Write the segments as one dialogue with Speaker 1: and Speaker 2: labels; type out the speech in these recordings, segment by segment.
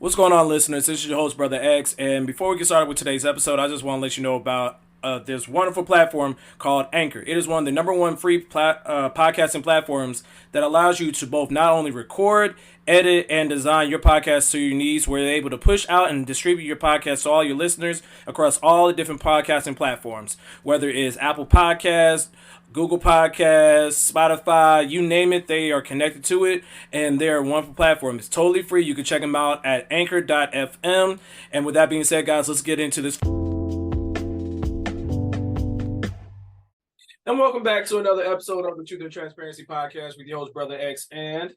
Speaker 1: What's going on, listeners? This is your host, Brother X. And before we get started with today's episode, I just want to let you know about this wonderful platform called Anchor. It is one of the number one free podcasting platforms that allows you to both not only record, edit, and design your podcast to your needs, where you're able to push out and distribute your podcast to all your listeners across all the different podcasting platforms, whether it is Apple Podcasts, Google Podcasts, Spotify, you name it, they are connected to it, and they're a wonderful platform. It's totally free. You can check them out at anchor.fm. And with that being said, guys, let's get into this. And welcome back to another episode of the Truth and Transparency Podcast with your host, Brother X, and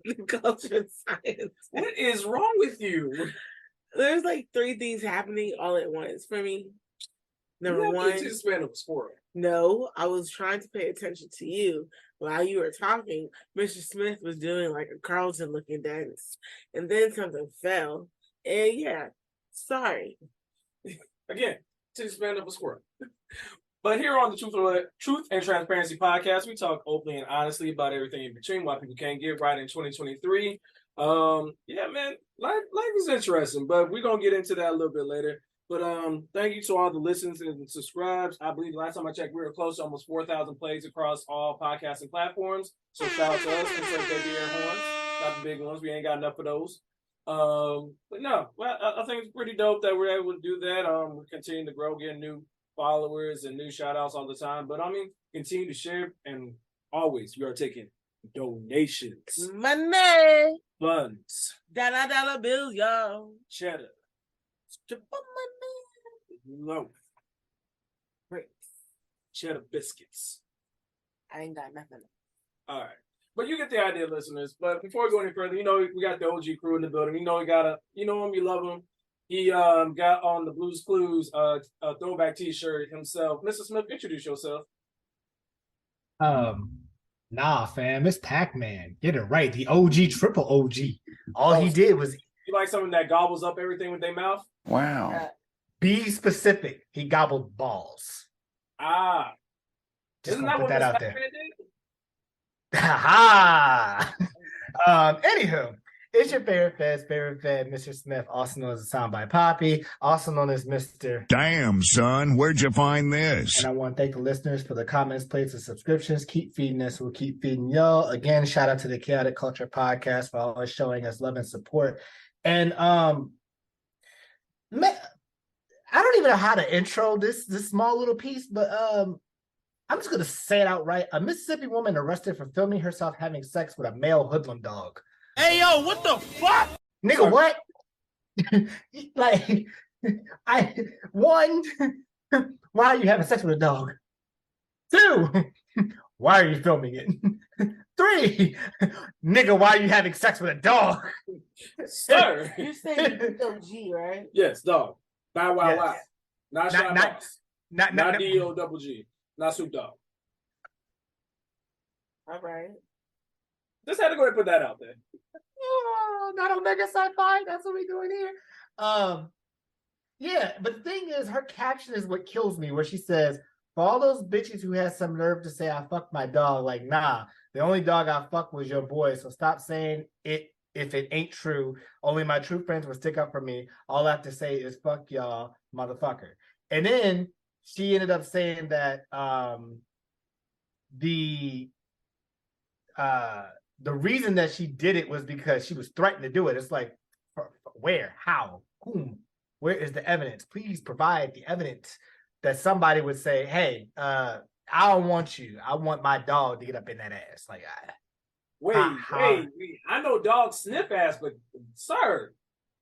Speaker 2: the culture and science.
Speaker 1: What is wrong with you?
Speaker 2: There's like three things happening all at once for me. Number one, no, I was trying to pay attention to you while you were talking. Mr. Smith was doing like a Carlton looking dance, and then something fell. And yeah, sorry.
Speaker 1: Again, to span up a squirrel. But here on the Truth and Transparency Podcast, we talk openly and honestly about everything in between, why people can't get right in 2023. Yeah, man, life is interesting, but we're going to get into that a little bit later. But thank you to all the listeners and subscribes. I believe last time I checked, we were close to almost 4,000 plays across all podcasting platforms. So shout out to us. Insert baby air horns. Not the big ones. We ain't got enough of those. But no, well, I think it's pretty dope that we're able to do that. We're continuing to grow, getting new followers and new shout outs all the time. But I mean, continue to share, and always we are taking donations.
Speaker 2: Money.
Speaker 1: Funds.
Speaker 2: Dollar bills, y'all.
Speaker 1: Cheddar. Loaf.
Speaker 2: Bricks.
Speaker 1: Cheddar biscuits.
Speaker 2: I ain't got nothing.
Speaker 1: All right. But you get the idea, listeners. But before we go any further, we got the OG crew in the building. We got him, you love him. He got on the Blues Clues a throwback t-shirt himself. Mr. Smith, introduce yourself.
Speaker 3: Nah, fam, it's Pac-Man. Get it right. The OG, triple OG. All he did was...
Speaker 1: You like something that gobbles up everything with their mouth?
Speaker 3: Wow. Be specific. He gobbled balls.
Speaker 1: Just
Speaker 3: Isn't that what out there?
Speaker 1: Did?
Speaker 3: Ha! Anywho, it's your favorite fed, Mr. Smith, also known as Soundbite Poppy, also known as Mr.
Speaker 4: Damn, son, where'd you find this?
Speaker 3: And I want to thank the listeners for the comments, plates, and subscriptions. Keep feeding us. We'll keep feeding y'all. Again, shout out to the Chaotic Culture Podcast for always showing us love and support. And man, I don't even know how to intro this small little piece, but I'm just gonna say it outright. A Mississippi woman arrested for filming herself having sex with a male hoodlum dog.
Speaker 1: Hey yo, what the fuck?
Speaker 3: Nigga, what? Like, one, why are you having sex with a dog? Two, why are you filming it? Three, nigga, why are you having sex with a dog?
Speaker 1: Sir.
Speaker 2: You're saying D-O-G, right?
Speaker 1: Yes, dog. Bow wow wow.
Speaker 3: Yes.
Speaker 1: Not D-O-double-G. Not Snoop Dogg.
Speaker 2: All right.
Speaker 1: Just had to go ahead and put that out there.
Speaker 3: Oh, not Omega Sci-Fi. That's what we're doing here. Yeah, but the thing is, her caption is what kills me, where she says, for all those bitches who has some nerve to say I fucked my dog, like, nah, the only dog I fucked was your boy, so stop saying it if it ain't true. Only my true friends will stick up for me. All I have to say is fuck y'all, motherfucker. And then she ended up saying that the reason that she did it was because she was threatened to do it. It's like, where, how, whom, where is the evidence? Please provide the evidence that somebody would say, hey, I don't want you. I want my dog to get up in that ass. Like,
Speaker 1: wait. I know dogs sniff ass, but sir,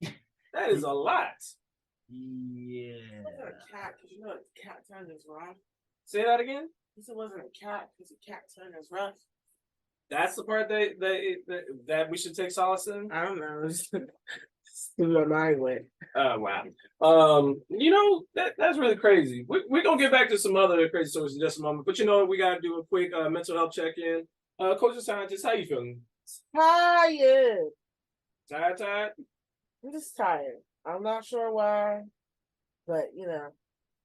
Speaker 1: that is a lot.
Speaker 3: Yeah.
Speaker 2: It wasn't a cat, because you know a cat tongue is rough.
Speaker 1: Say that again?
Speaker 2: This wasn't a cat, because a cat tongue is rough.
Speaker 1: That's the part that we should take solace in?
Speaker 2: I don't know. It's my mind went.
Speaker 1: Oh, wow. That's really crazy. We're going to get back to some other crazy stories in just a moment. But we got to do a quick mental health check-in. Coach and Scientist, how you feeling?
Speaker 2: Tired.
Speaker 1: Tired?
Speaker 2: I'm just tired. I'm not sure why, but,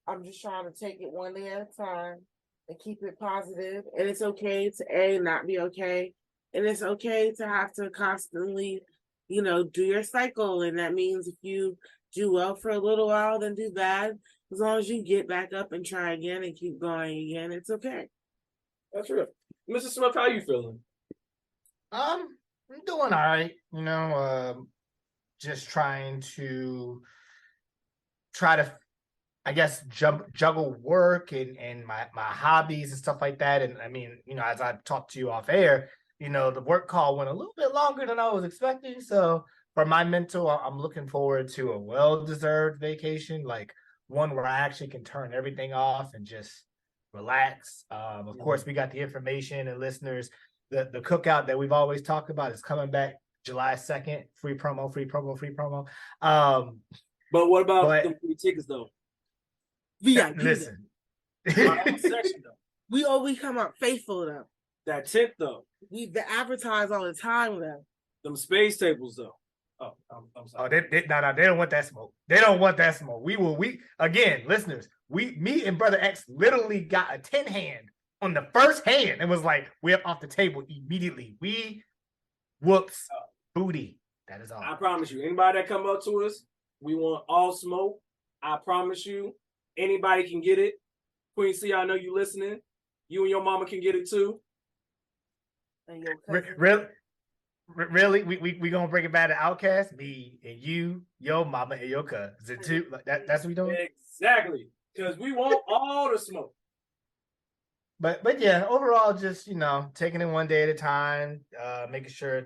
Speaker 2: I'm just trying to take it one day at a time and keep it positive. And it's okay to not be okay. And it's okay to have to constantly, do your cycle. And that means if you do well for a little while, then do bad. As long as you get back up and try again and keep going again, it's okay.
Speaker 1: That's real. Mrs. Smith, how you feeling?
Speaker 3: I'm doing all right. Just trying to I guess juggle work and my hobbies and stuff like that. And I mean, as I talked to you off air, the work call went a little bit longer than I was expecting. So for my mental, I'm looking forward to a well-deserved vacation, like one where I actually can turn everything off and just relax. Of course, we got the information and listeners. The cookout that we've always talked about is coming back July 2nd. Free promo.
Speaker 1: But what about the free tickets though?
Speaker 2: VIP.
Speaker 3: Listen.
Speaker 1: Section, though.
Speaker 2: We come out faithful though.
Speaker 1: That tent though.
Speaker 2: We advertise all the time though.
Speaker 1: Them space tables though. Oh, I'm sorry.
Speaker 3: Oh, they don't want that smoke. They don't want that smoke. We again, listeners. Me and Brother X literally got a 10 hand on the first hand and was like, we're off the table immediately. We whoops booty. That is all.
Speaker 1: I promise you. Anybody that come up to us, we want all smoke. I promise you. Anybody can get it. Queen C, I know you listening. You and your mama can get it too.
Speaker 2: And your
Speaker 3: Really? We gonna bring it back to Outcast? Me and you, your mama and your cousin. Is it two? That's what we doing?
Speaker 1: Exactly. Because we want all the smoke.
Speaker 3: But yeah, overall, just taking it one day at a time, making sure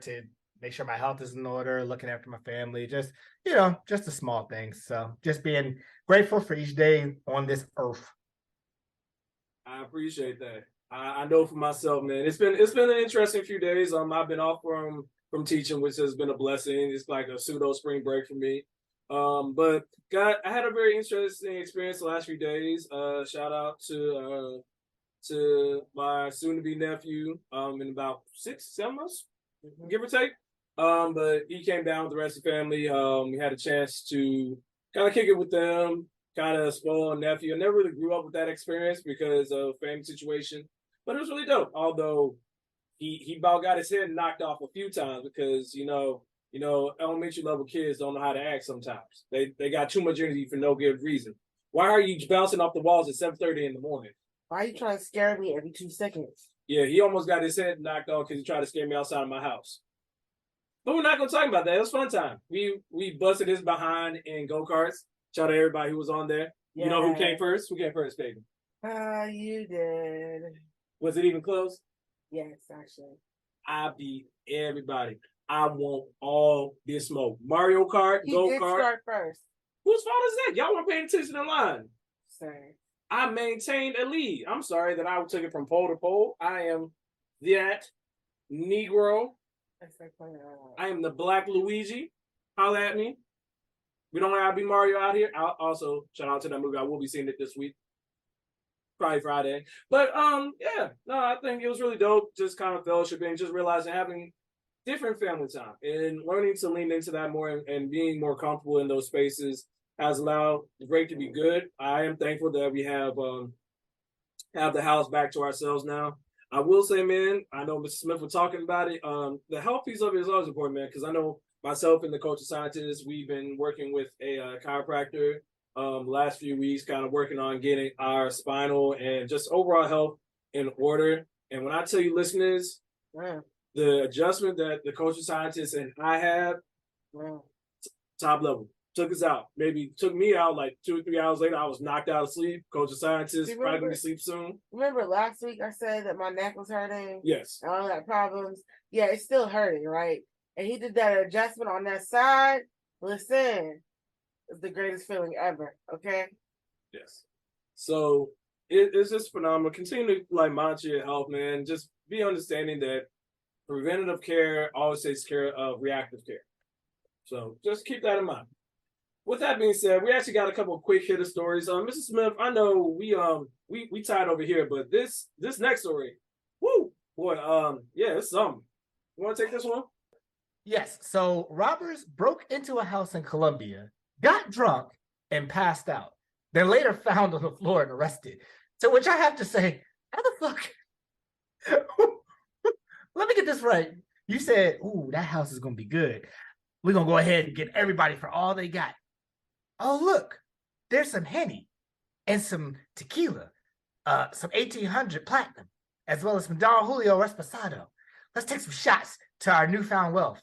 Speaker 3: my health is in order, looking after my family, just the small things. So just being grateful for each day on this earth.
Speaker 1: I appreciate that. I know for myself, man. It's been an interesting few days. I've been off from teaching, which has been a blessing. It's like a pseudo spring break for me. But I had a very interesting experience the last few days. Shout out to my soon-to-be nephew in about 6-7 months, give or take. But he came down with the rest of the family. We had a chance to kind of kick it with them, kind of spoil a nephew. I never really grew up with that experience because of family situation, but it was really dope. Although he about got his head knocked off a few times because elementary level kids don't know how to act sometimes. They got too much energy for no good reason. Why are you bouncing off the walls at 7:30 in the morning?
Speaker 2: Why are you trying to scare me every 2 seconds?
Speaker 1: Yeah, he almost got his head knocked off because he tried to scare me outside of my house. But we're not going to talk about that. It was fun time. We busted his behind in go-karts. Shout out to everybody who was on there. Yeah. You know who came first? Who came first, baby?
Speaker 2: You did.
Speaker 1: Was it even close?
Speaker 2: Yes, actually.
Speaker 1: I beat everybody. I want all this smoke. Mario Kart,
Speaker 2: he
Speaker 1: go-kart.
Speaker 2: Did start first.
Speaker 1: Whose fault is that? Y'all weren't paying attention in line.
Speaker 2: Sorry.
Speaker 1: I maintained a lead. I'm sorry that I took it from pole to pole. I am that Negro. I am the Black Luigi. Holla at me. We don't have to be Mario out here. I'll also, shout out to that movie. I will be seeing it this week. Probably Friday. But yeah. No, I think it was really dope. Just kind of fellowshipping, just realizing having different family time and learning to lean into that more and being more comfortable in those spaces has allowed the break to be good. I am thankful that we have the house back to ourselves now. I will say, man, I know Mr. Smith was talking about it. The health piece of it is always important, man, because I know myself and the coach of scientists, we've been working with a chiropractor the last few weeks, kind of working on getting our spinal and just overall health in order. And when I tell you, listeners, the adjustment that the coach of scientists and I had, top level. Took us out. Maybe took me out like 2 or 3 hours later. I was knocked out of sleep. Coach of scientists, probably going to sleep soon.
Speaker 2: Remember last week I said that my neck was hurting?
Speaker 1: Yes.
Speaker 2: And all that problems. Yeah, it's still hurting, right? And he did that adjustment on that side. Listen, it's the greatest feeling ever, okay?
Speaker 1: Yes. So it's just phenomenal. Continue to monitor your health, man. Just be understanding that preventative care always takes care of reactive care. So just keep that in mind. With that being said, we actually got a couple of quick hitter stories. Mrs. Smith, I know we tied over here, but this next story, woo, boy, yeah, it's something. You want to take this one?
Speaker 3: Yes. So robbers broke into a house in Colombia, got drunk, and passed out. Then later found on the floor and arrested. To which I have to say, how the fuck? Let me get this right. You said, "Ooh, that house is gonna be good." we're going to go ahead and get everybody for all they got. Oh, look, there's some Henny and some tequila, some 1800 Platinum, as well as some Don Julio Reposado. Let's take some shots to our newfound wealth.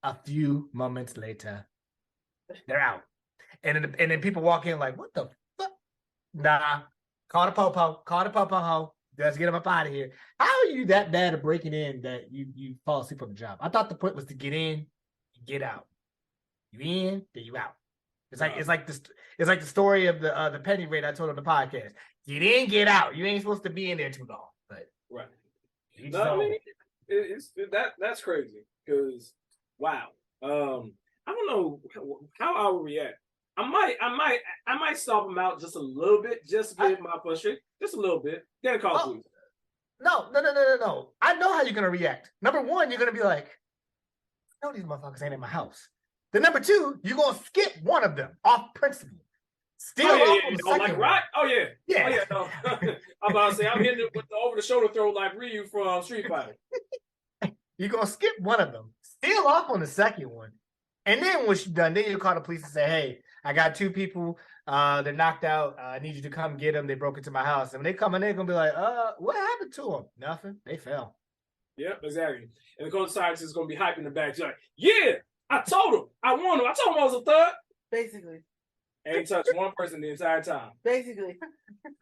Speaker 3: A few moments later, they're out. And then people walk in like, what the fuck? Nah, call the popo ho. Let's get them up out of here. How are you that bad at breaking in that you fall asleep on the job? I thought the point was to get in, get out. You in, then you out. It's like the story of the penny rate I told on the podcast. Get in, get out. You ain't supposed to be in there too long. But
Speaker 1: right. No, I mean, that's crazy because wow. I don't know how I would react. I might stop him out just a little bit, just to get my frustration, just a little bit. Then call police.
Speaker 3: No. I know how you're gonna react. Number one, you're gonna be like, no, these motherfuckers ain't in my house. Then number two, you're gonna skip one of them off principle. Still
Speaker 1: like right? Oh yeah. Oh yeah. No. I'm about to say I'm hitting it with the over the shoulder throw like Ryu from Street Fighter.
Speaker 3: You're gonna skip one of them, steal off on the second one, and then once you're done, then you call the police and say, "Hey, I got two people. They're knocked out. I need you to come get them. They broke into my house." And when they come in, they're gonna be like, what happened to them? Nothing. They fell."
Speaker 1: Yep, exactly. And the coach scientist is gonna be hyping the back. She's like, "Yeah, I told him. I won him. I told him I was a thug."
Speaker 2: Basically.
Speaker 1: Ain't touched one person the entire time.
Speaker 2: Basically.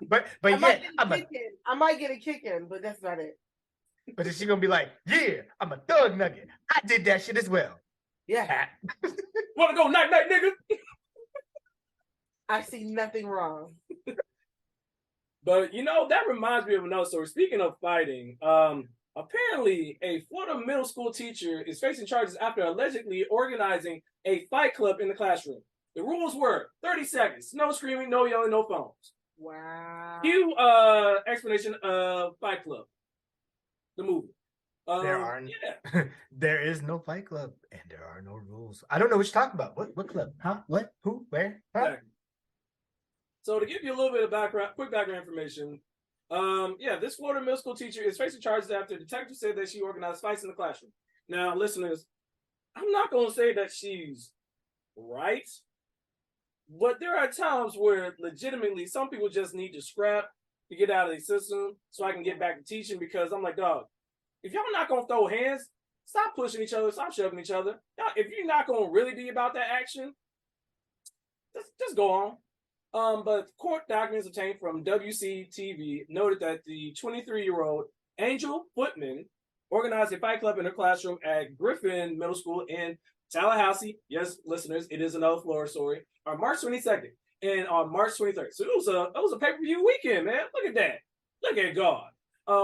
Speaker 3: But
Speaker 2: I might get a kick in, but that's not it.
Speaker 3: But then she's gonna be like, "Yeah, I'm a thug nugget. I did that shit as well."
Speaker 2: Yeah.
Speaker 1: Wanna go night night, nigga?
Speaker 2: I see nothing wrong.
Speaker 1: But that reminds me of another story. Speaking of fighting, apparently a Florida middle school teacher is facing charges after allegedly organizing a fight club in the classroom. The rules were 30 seconds, no screaming, no yelling, no phones.
Speaker 2: Wow.
Speaker 1: Cue explanation of Fight Club, the movie.
Speaker 3: There is no Fight Club, and there are no rules. I don't know what you're talking about. What club? Huh? What? Who? Where? Huh?
Speaker 1: Exactly. So to give you a little bit of quick background information, this Florida middle school teacher is facing charges after detectives said that she organized fights in the classroom. Now, listeners, I'm not going to say that she's right, but there are times where legitimately some people just need to scrap to get out of the system so I can get back to teaching, because I'm like, dog, if y'all not going to throw hands, stop pushing each other, stop shoving each other. If you're not going to really be about that action, just go on. But court documents obtained from WCTV noted that the 23-year-old Angel Footman organized a fight club in her classroom at Griffin Middle School in Tallahassee. Yes, listeners, it is another Florida story. On March 22nd and on March 23rd. So it was a pay-per-view weekend, man. Look at that. Look at God.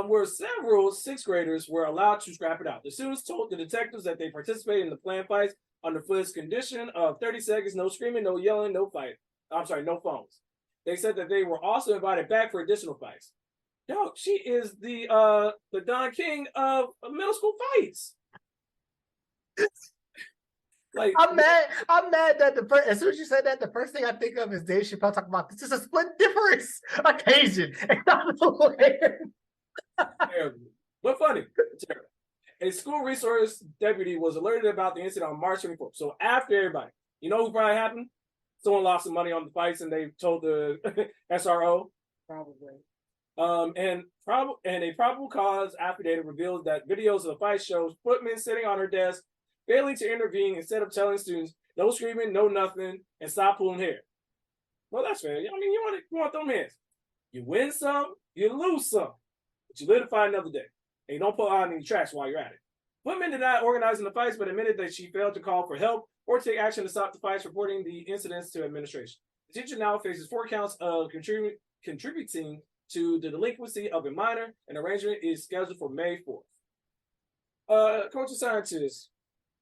Speaker 1: Where several sixth graders were allowed to scrap it out. The students told the detectives that they participated in the planned fights under Flint's condition of 30 seconds, no screaming, no yelling, no phones. They said that they were also invited back for additional fights. Yo, she is the Don King of middle school fights. Like,
Speaker 3: I'm mad that as soon as you said that, the first thing I think of is Dave Chappelle talking about this is a split difference occasion.
Speaker 1: Terrible. But funny. Terrible. A school resource deputy was alerted about the incident on March 24th. So after everybody, you know who probably happened? Someone lost some money on the fights and they told the SRO.
Speaker 2: Probably.
Speaker 1: And a probable cause affidavit reveals that videos of the fight shows Footman sitting on her desk, failing to intervene instead of telling students, no screaming, no nothing, and stop pulling hair. Well, that's fair. I mean, you want them hands. You win some, you lose some. But you live to fight another day. And you don't pull out any tracks while you're at it. Footman did not organize the fights, but admitted that she failed to call for help or take action to stop the fights, reporting the incidents to administration. The teacher now faces 4 counts of contributing to the delinquency of a minor. An arraignment is scheduled for May 4th. Coaching scientist.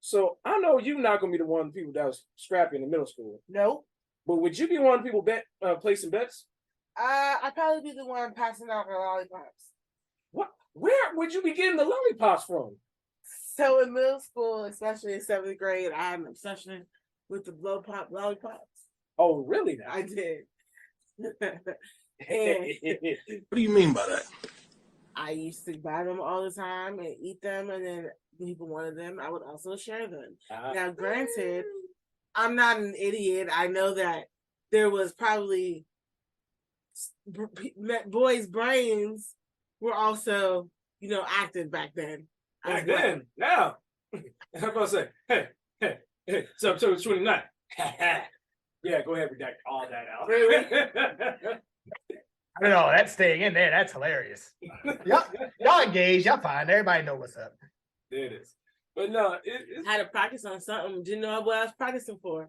Speaker 1: So I know you're not going to be the one of the people that was scrapping in middle school.
Speaker 2: No.
Speaker 1: But would you be one of the people placing bets?
Speaker 2: I'd probably be the one passing out the lollipops.
Speaker 1: What? Where would you be getting the lollipops from?
Speaker 2: So in middle school, especially in 7th grade, I had an obsession with the blow pop lollipops.
Speaker 1: Oh, really?
Speaker 2: I did.
Speaker 5: What do you mean by that?
Speaker 2: I used to buy them all the time and eat them, and then people wanted them, I would also share them. Now, granted, I'm not an idiot. I know that there was probably boys' brains were also, active back then.
Speaker 1: Back then, now. I'm about to say, hey, September 29th. Yeah, go ahead, redact all that out.
Speaker 2: Really?
Speaker 3: I don't know. That's staying in there. That's hilarious. Y'all engaged. Y'all fine. Everybody know what's up.
Speaker 1: There it is. But no, it's...
Speaker 2: I had to practice on something. Didn't know what I was practicing for.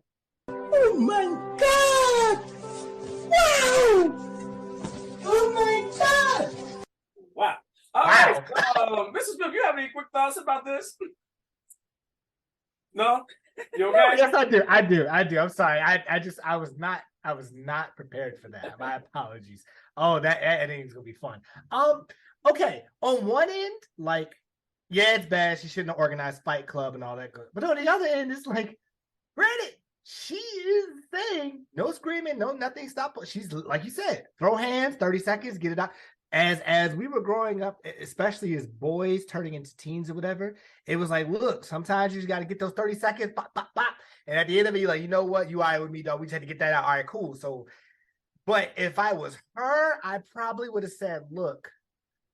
Speaker 3: Oh my God! Wow! Oh my God!
Speaker 1: Wow. All right. Mrs. Smith, you have any quick thoughts about this? No? You okay?
Speaker 3: Yes, I do. I'm sorry. I was not prepared for that. My apologies. Oh, that editing is gonna be fun. Okay. On one end, like, yeah, it's bad. She shouldn't have organized Fight Club and all that good. But on the other end, it's like, granted, she is saying no screaming, no nothing. Stop. She's like you said, throw hands, 30 seconds, get it out. As we were growing up, especially as boys turning into teens or whatever, it was like, look, sometimes you just got to get those 30 seconds, pop, pop, pop. And at the end of it, you're like, you know what? You all right with me, dog. We just had to get that out. All right, cool. So, but if I was her, I probably would have said, look,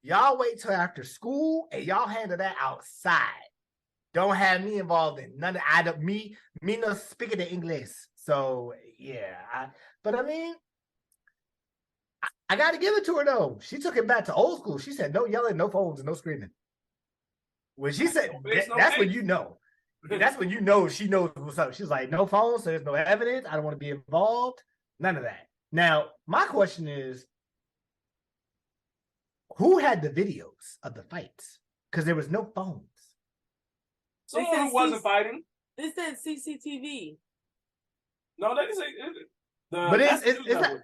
Speaker 3: y'all wait till after school and y'all handle that outside. Don't have me involved in none of me no speaking the English. So, yeah. But I mean, I got to give it to her, though. She took it back to old school. She said, no yelling, no phones, and no screaming. When she said, that's when you know. That's when you know she knows what's up. She's like, no phones, so there's no evidence. I don't want to be involved. None of that. Now, my question is, who had the videos of the fights? Because there was no phones.
Speaker 1: Someone who wasn't fighting.
Speaker 2: They said CCTV.
Speaker 1: No, they didn't say.
Speaker 3: But it's not.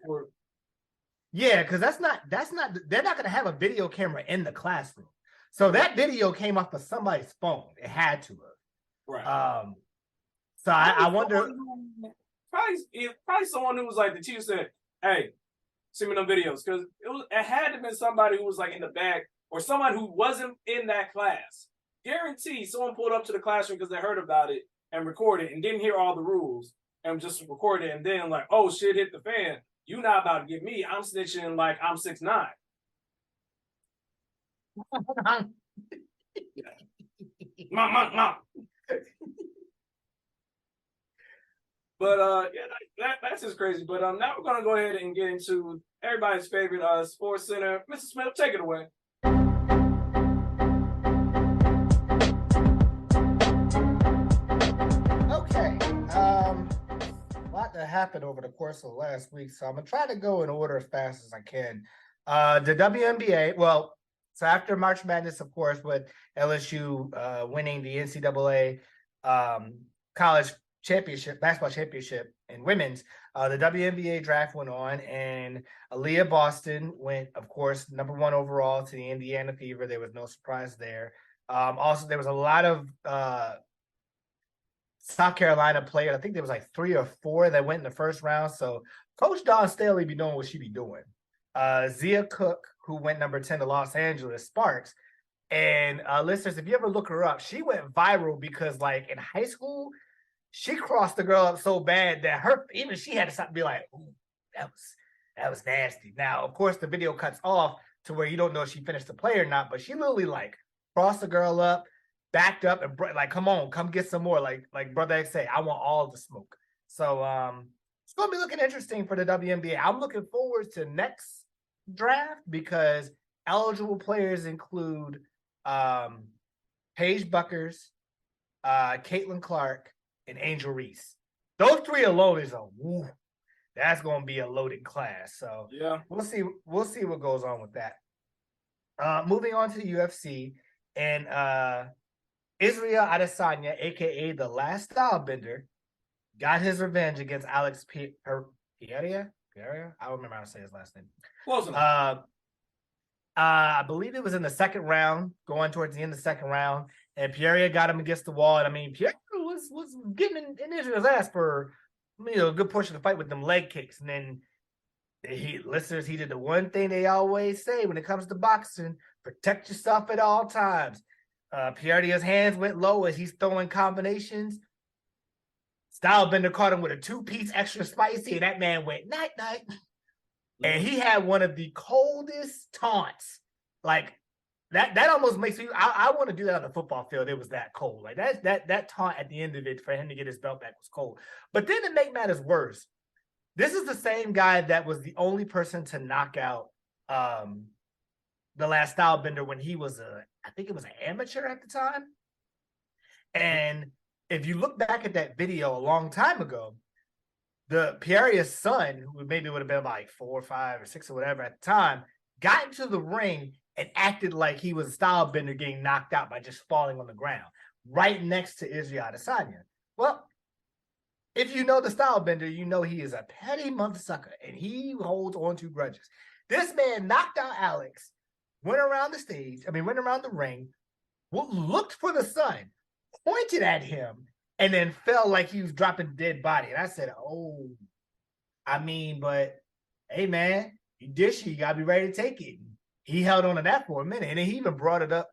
Speaker 3: Yeah, because that's not. They're not going to have a video camera in the classroom. So that video came off of somebody's phone. It had to have.
Speaker 1: Right.
Speaker 3: So I wonder.
Speaker 1: Probably someone who was like, the teacher said, "Hey, send me them videos," because it had to have been somebody who was like in the back or someone who wasn't in that class. Guarantee someone pulled up to the classroom because they heard about it and recorded and didn't hear all the rules and just recorded and then like, oh shit, hit the fan. You not about to get me. I'm snitching like I'm 6'9". Mom. But yeah, that's just crazy. But now we're gonna go ahead and get into everybody's favorite sports center. Mr. Smith, take it away.
Speaker 3: Okay. A lot that happened over the course of the last week, so I'm gonna try to go in order as fast as I can. The WNBA, well, so after March Madness, of course, with LSU winning the NCAA college championship, basketball championship in women's, the WNBA draft went on, and Aaliyah Boston went, of course, number 1 overall to the Indiana Fever. There was no surprise there. Also, there was a lot of South Carolina players. I think there was like 3 or 4 that went in the first round. So Coach Dawn Staley be doing what she be doing. Zia Cook, who went number 10 to Los Angeles Sparks. And listeners, if you ever look her up, she went viral because like in high school, she crossed the girl up so bad that she had to stop and be like, ooh, that was nasty. Now, of course, the video cuts off to where you don't know if she finished the play or not, but she literally like crossed the girl up, backed up, and like, come on, come get some more. Like Brother X say, I want all the smoke. So it's gonna be looking interesting for the WNBA. I'm looking forward to next draft because eligible players include Paige Buckers, Caitlin Clark, and Angel Reese. Those 3 alone is that's gonna be a loaded class. So
Speaker 1: yeah,
Speaker 3: we'll see what goes on with that. Moving on to the UFC, and Israel Adesanya, aka the Last Stylebender, got his revenge against Alex Pereira. I don't remember how to say his last name.
Speaker 1: Close enough.
Speaker 3: I believe it was in the second round, going towards the end of the second round, and Pereira got him against the wall. And I mean, Pereira was getting in Israel's ass for a good portion of the fight with them leg kicks. And then he did the one thing they always say when it comes to boxing: protect yourself at all times. Pierdia's hands went low as he's throwing combinations. Stylebender caught him with a 2-piece extra spicy, and that man went night-night. And he had one of the coldest taunts. Like, that almost makes me, I want to do that on the football field. It was that cold. Like, that taunt at the end of it for him to get his belt back was cold. But then to make matters worse, this is the same guy that was the only person to knock out the last Stylebender when he was I think it was an amateur at the time. And if you look back at that video a long time ago, the Pierre's son, who maybe would have been like 4 or 5 or 6 or whatever at the time, got into the ring and acted like he was a Stylebender getting knocked out by just falling on the ground, right next to Israel Adesanya. Well, if you know the Stylebender, you know he is a petty mother sucker, and he holds on to grudges. This man knocked out Alex, went around the ring, looked for the son, pointed at him, and then felt like he was dropping a dead body. And I said, oh, but hey, man, you dish it, you got to be ready to take it. He held on to that for a minute, and then he even brought it up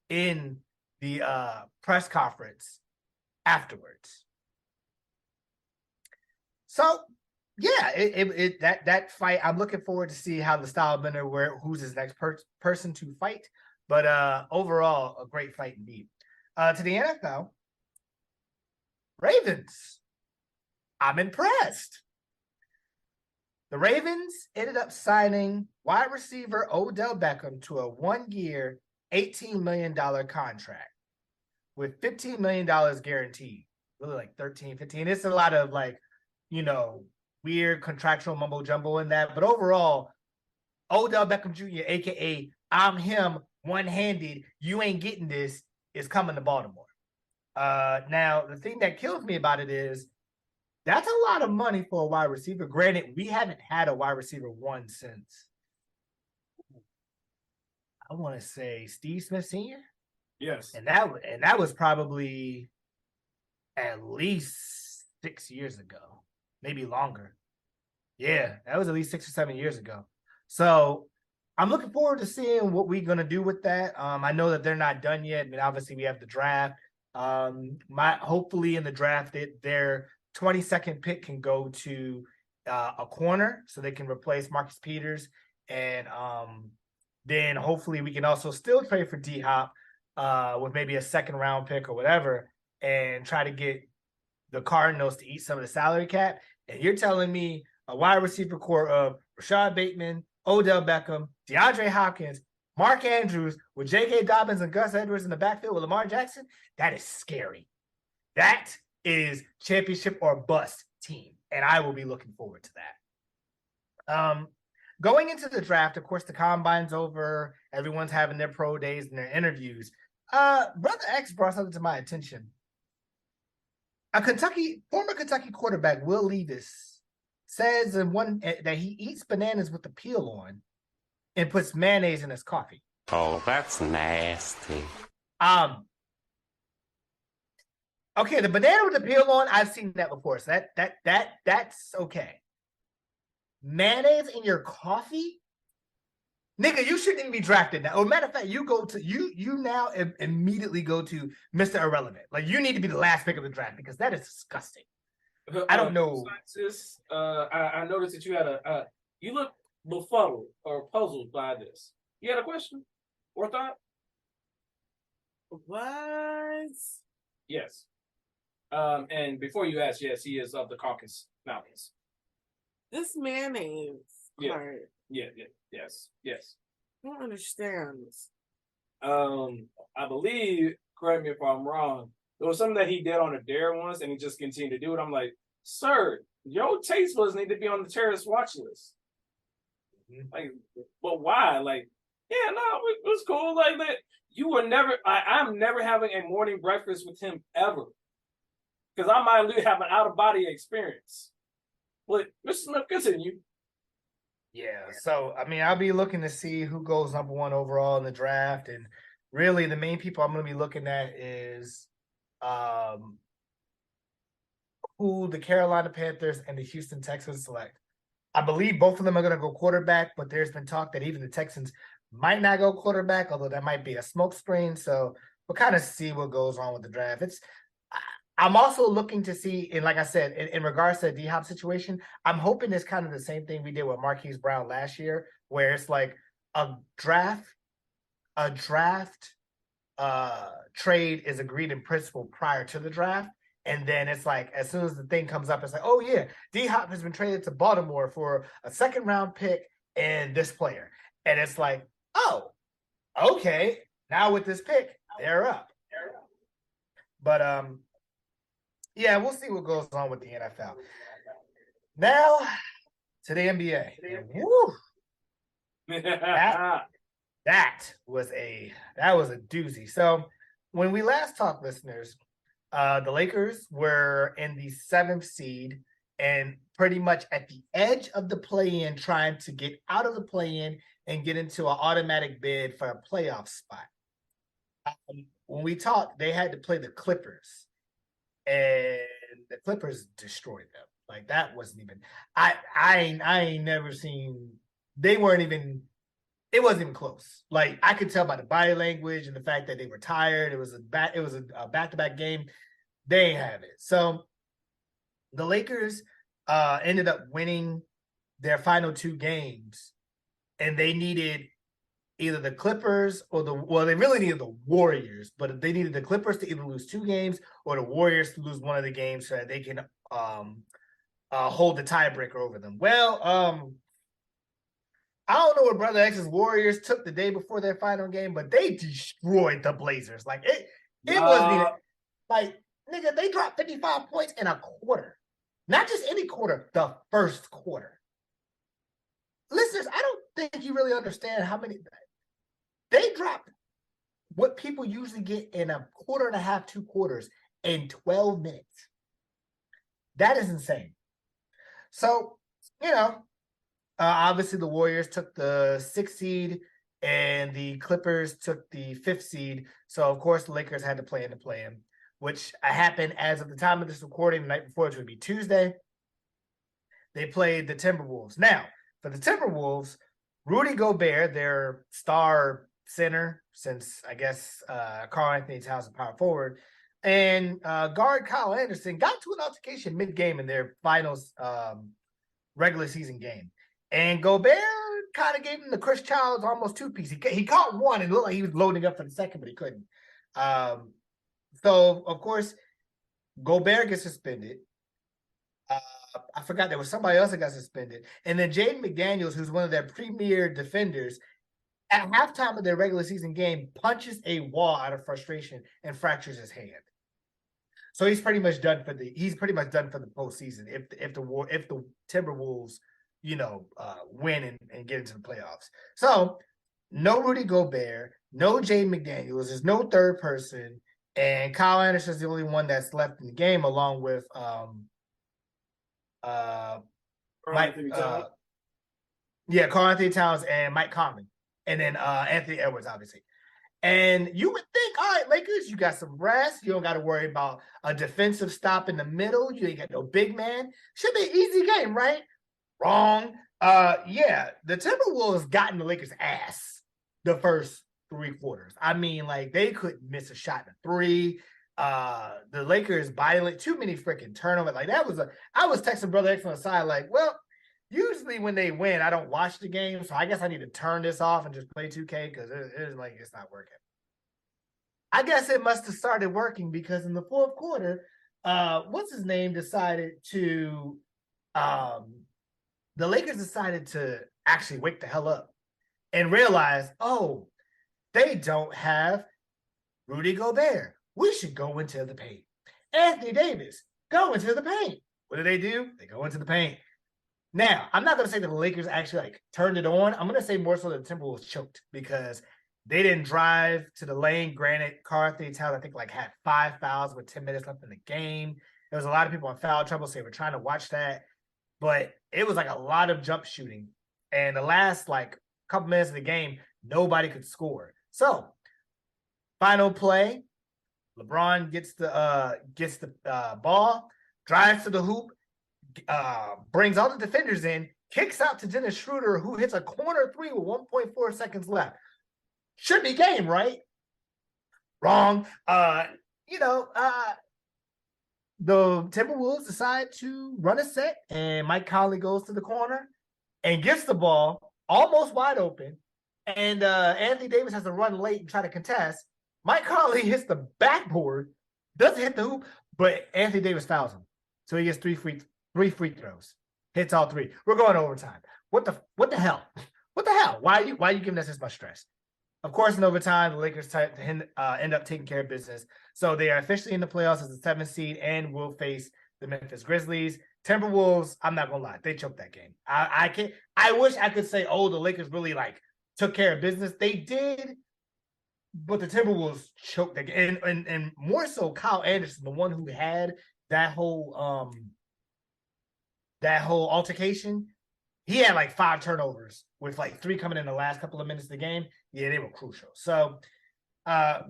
Speaker 3: in the press conference afterwards. So, yeah, that fight, I'm looking forward to see how the Stylebender, who's his next person to fight. But overall, a great fight indeed. To the NFL, Ravens. I'm impressed. The Ravens ended up signing wide receiver Odell Beckham to a 1-year, $18 million contract with $15 million guaranteed. Really like 13, 15. It's a lot of weird contractual mumbo jumbo in that. But overall, Odell Beckham Jr., a.k.a. I'm him, one-handed, you ain't getting this, is coming to Baltimore. Now, the thing that kills me about it is that's a lot of money for a wide receiver. Granted, we haven't had a wide receiver one since, I want to say, Steve Smith Sr.
Speaker 1: Yes.
Speaker 3: And that was probably at least 6 years ago, maybe longer. Yeah, that was at least 6 or 7 years ago. So I'm looking forward to seeing what we're going to do with that. I know that they're not done yet. I mean, obviously we have the draft. Hopefully in the draft, their 22nd pick can go to a corner so they can replace Marcus Peters. And then hopefully we can also still trade for D-Hop with maybe a second round pick or whatever and try to get the Cardinals to eat some of the salary cap. And you're telling me a wide receiver core of Rashad Bateman, Odell Beckham, DeAndre Hopkins, Mark Andrews with J.K. Dobbins and Gus Edwards in the backfield with Lamar Jackson, that is scary. That is championship or bust team, and I will be looking forward to that. Going into the draft, of course, the combine's over. Everyone's having their pro days and their interviews. Brother X brought something to my attention. Former Kentucky quarterback Will Levis says that he eats bananas with the peel on and puts mayonnaise in his coffee.
Speaker 5: Oh, that's nasty.
Speaker 3: Okay, the banana with the peel on, I've seen that before, so that's okay. Mayonnaise in your coffee? Nigga, you shouldn't even be drafted now. Or matter of fact, you now immediately go to Mr. Irrelevant. Like, you need to be the last pick of the draft because that is disgusting. I don't know.
Speaker 1: I noticed that you had you look befuddled or puzzled by this. You had a question or thought?
Speaker 2: What?
Speaker 1: Yes. And before you ask, yes, he is of the Caucasus Mountains.
Speaker 2: This mayonnaise part.
Speaker 1: Yes.
Speaker 2: I don't understand.
Speaker 1: I believe, correct me if I'm wrong, there was something that he did on a dare once and he just continued to do it. I'm like, sir, your taste buds need to be on the terrorist watch list. Like, but why? Like, yeah, no, it was cool. Like that. You were never. I'm never having a morning breakfast with him ever, because I might have an out of body experience. But Mr. Smith, continue.
Speaker 3: Yeah. So I mean, I'll be looking to see who goes number one overall in the draft, and really the main people I'm going to be looking at is who the Carolina Panthers and the Houston Texans select. I believe both of them are going to go quarterback, but there's been talk that even the Texans might not go quarterback, although that might be a smokescreen. So we'll kind of see what goes on with the draft. I'm also looking to see, and like I said, in regards to the D-Hop situation, I'm hoping it's kind of the same thing we did with Marquise Brown last year, where it's like a draft trade is agreed in principle prior to the draft. And then it's like, as soon as the thing comes up, it's like, oh yeah, D-Hop has been traded to Baltimore for a 2nd-round pick and this player. And it's like, oh, okay, now with this pick, they're up. But yeah, we'll see what goes on with the NFL. Now to the NBA. Woo. That was a doozy. So when we last talked, listeners, the Lakers were in the 7th seed and pretty much at the edge of the play-in, trying to get out of the play-in and get into an automatic bid for a playoff spot. When we talked, they had to play the Clippers, and the Clippers destroyed them. Like, that wasn't even. I ain't never seen. They weren't even. It wasn't even close. Like, I could tell by the body language and the fact that they were tired. It was a back-to-back game. They ain't have it. So the Lakers ended up winning their final 2 games, and they needed either the Clippers or they really needed the Warriors, but they needed the Clippers to either lose 2 games or the Warriors to lose one of the games so that they can hold the tiebreaker over them. Well, I don't know what Brother X's Warriors took the day before their final game, but they destroyed the Blazers. Like, it wasn't even, like, nigga, they dropped 55 points in a quarter. Not just any quarter, the first quarter. Listeners, I don't think you really understand how many. They dropped what people usually get in a quarter and a half, 2 quarters in 12 minutes. That is insane. So, obviously the Warriors took the 6th seed and the Clippers took the 5th seed. So, of course, the Lakers had to play in the play-in, which happened as of the time of this recording, the night before, which would be Tuesday. They played the Timberwolves. Now, for the Timberwolves, Rudy Gobert, their star center, since I guess Karl Anthony Towns is power forward, and guard Kyle Anderson got to an altercation mid-game in their finals regular season game. And Gobert kind of gave him the Chris Childs almost 2-piece. He caught one and looked like he was loading up for the second, but he couldn't. So, of course, Gobert gets suspended. I forgot there was somebody else that got suspended. And then Jaden McDaniels, who's one of their premier defenders, at halftime of their regular season game, punches a wall out of frustration and fractures his hand. So he's pretty much done for the postseason if the Timberwolves, win and get into the playoffs. So no Rudy Gobert, no Jaden McDaniels, there's no third person, and Kyle Anderson is the only one that's left in the game, along with Karl Anthony Towns and Mike Conley. And then Anthony Edwards, obviously. And you would think, all right, Lakers, you got some rest. You don't got to worry about a defensive stop in the middle. You ain't got no big man. Should be an easy game, right? Wrong. Yeah, the Timberwolves got in the Lakers' ass the first 3 quarters. I mean, like, they couldn't miss a shot in 3. The Lakers violent, too many freaking turnovers. Like, I was texting Brother X on the side, like, well, usually when they win, I don't watch the game, so I guess I need to turn this off and just play 2K because it's not working. I guess it must have started working because in the 4th quarter, what's his name decided to the Lakers decided to actually wake the hell up and realize, oh, they don't have Rudy Gobert. We should go into the paint. Anthony Davis, go into the paint. What do? They go into the paint. Now, I'm not going to say that the Lakers actually turned it on. I'm going to say more so that the Timberwolves choked because they didn't drive to the lane. Granted, Karl Anthony Towns, I think, had 5 fouls with 10 minutes left in the game. There was a lot of people in foul trouble, so they were trying to watch that. But it was a lot of jump shooting. And the last couple minutes of the game, nobody could score. So, final play, LeBron gets the ball, drives to the hoop, brings all the defenders in, kicks out to Dennis Schroeder, who hits a corner 3 with 1.4 seconds left. Should be game, right? Wrong. The Timberwolves decide to run a set, and Mike Conley goes to the corner and gets the ball almost wide open. And Anthony Davis has to run late and try to contest. Mike Conley hits the backboard, doesn't hit the hoop, but Anthony Davis fouls him. So he gets three free throws. Hits all three. We're going to overtime. What the hell? What the hell? Why are you giving us this much stress? Of course, in overtime, the Lakers end up taking care of business. So they are officially in the playoffs as the 7th seed and will face the Memphis Grizzlies. Timberwolves, I'm not going to lie, they choked that game. I wish I could say, oh, the Lakers really took care of business. They did, but the Timberwolves choked that game. And more so, Kyle Anderson, the one who had that whole altercation, he had 5 turnovers with 3 coming in the last couple of minutes of the game. Yeah, they were crucial. So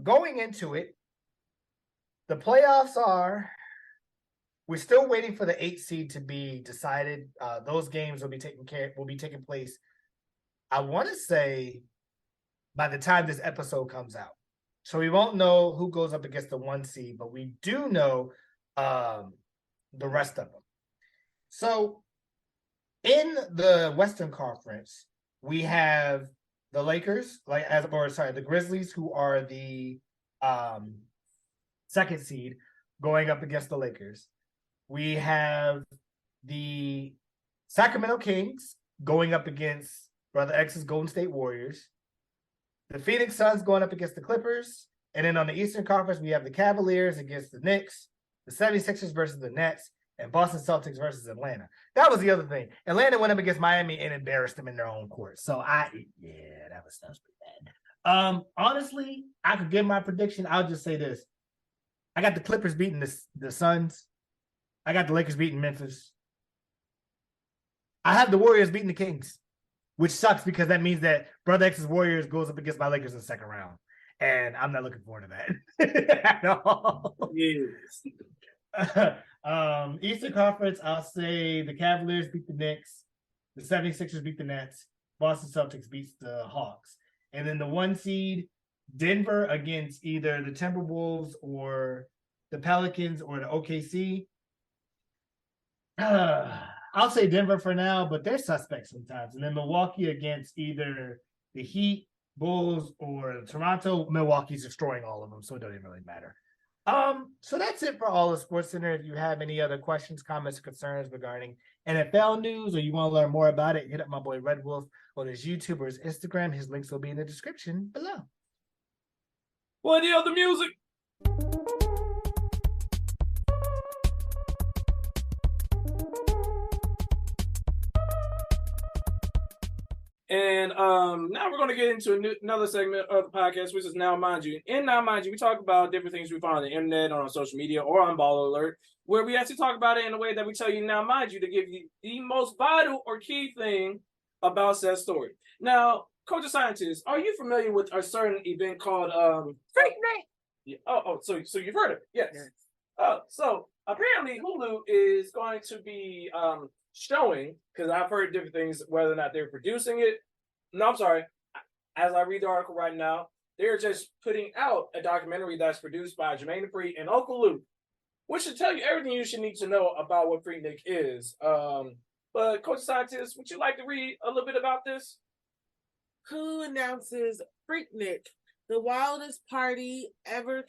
Speaker 3: going into it, the playoffs we're still waiting for the 8th seed to be decided. Those games will be taking place, I want to say, by the time this episode comes out. So we won't know who goes up against the 1 seed, but we do know the rest of them. So in the Western Conference, we have the Lakers, the Grizzlies, who are the 2nd seed, going up against the Lakers. We have the Sacramento Kings going up against Brother X's Golden State Warriors. The Phoenix Suns going up against the Clippers. And then on the Eastern Conference, we have the Cavaliers against the Knicks, the 76ers versus the Nets, and Boston Celtics versus Atlanta. That was the other thing. Atlanta went up against Miami and embarrassed them in their own court. So that was pretty bad. Honestly, I could give my prediction. I'll just say this. I got the Clippers beating the Suns. I got the Lakers beating Memphis. I have the Warriors beating the Kings, which sucks because that means that Brother X's Warriors goes up against my Lakers in the 2nd round. And I'm not looking forward to that at all. Yes. Eastern Conference, I'll say the Cavaliers beat the Knicks, the 76ers beat the Nets, Boston Celtics beats the Hawks. And then the 1 seed, Denver against either the Timberwolves or the Pelicans or the OKC. I'll say Denver for now, but they're suspects sometimes. And then Milwaukee against either the Heat, Bulls, or Toronto. Milwaukee's destroying all of them, so it doesn't really matter. So that's it for all of Sports Center. If you have any other questions, comments, or concerns regarding NFL news, or you want to learn more about it, hit up my boy Red Wolf on his YouTube or his Instagram. His links will be in the description below.
Speaker 1: What the other music? And now we're going to get into another segment of the podcast, which is Now Mind You. In Now Mind You, we talk about different things we find on the internet, on our social media, or on Baller Alert, where we actually talk about it in a way that we tell you, now mind you, to give you the most vital or key thing about said story. Now, Coach of Scientist, are you familiar with a certain event called
Speaker 2: Freaknik?
Speaker 1: Yeah. So you've heard of it? Yes. So apparently Hulu is going to be showing, because I've heard different things, whether or not they're producing it. No, I'm sorry. As I read the article right now, they're just putting out a documentary that's produced by Jermaine Dupri and Uncle Luke, which should tell you everything you should need to know about what Freaknik is. But Coach Scientist, would you like to read a little bit about this?
Speaker 2: Who announces Freaknik, the wildest party never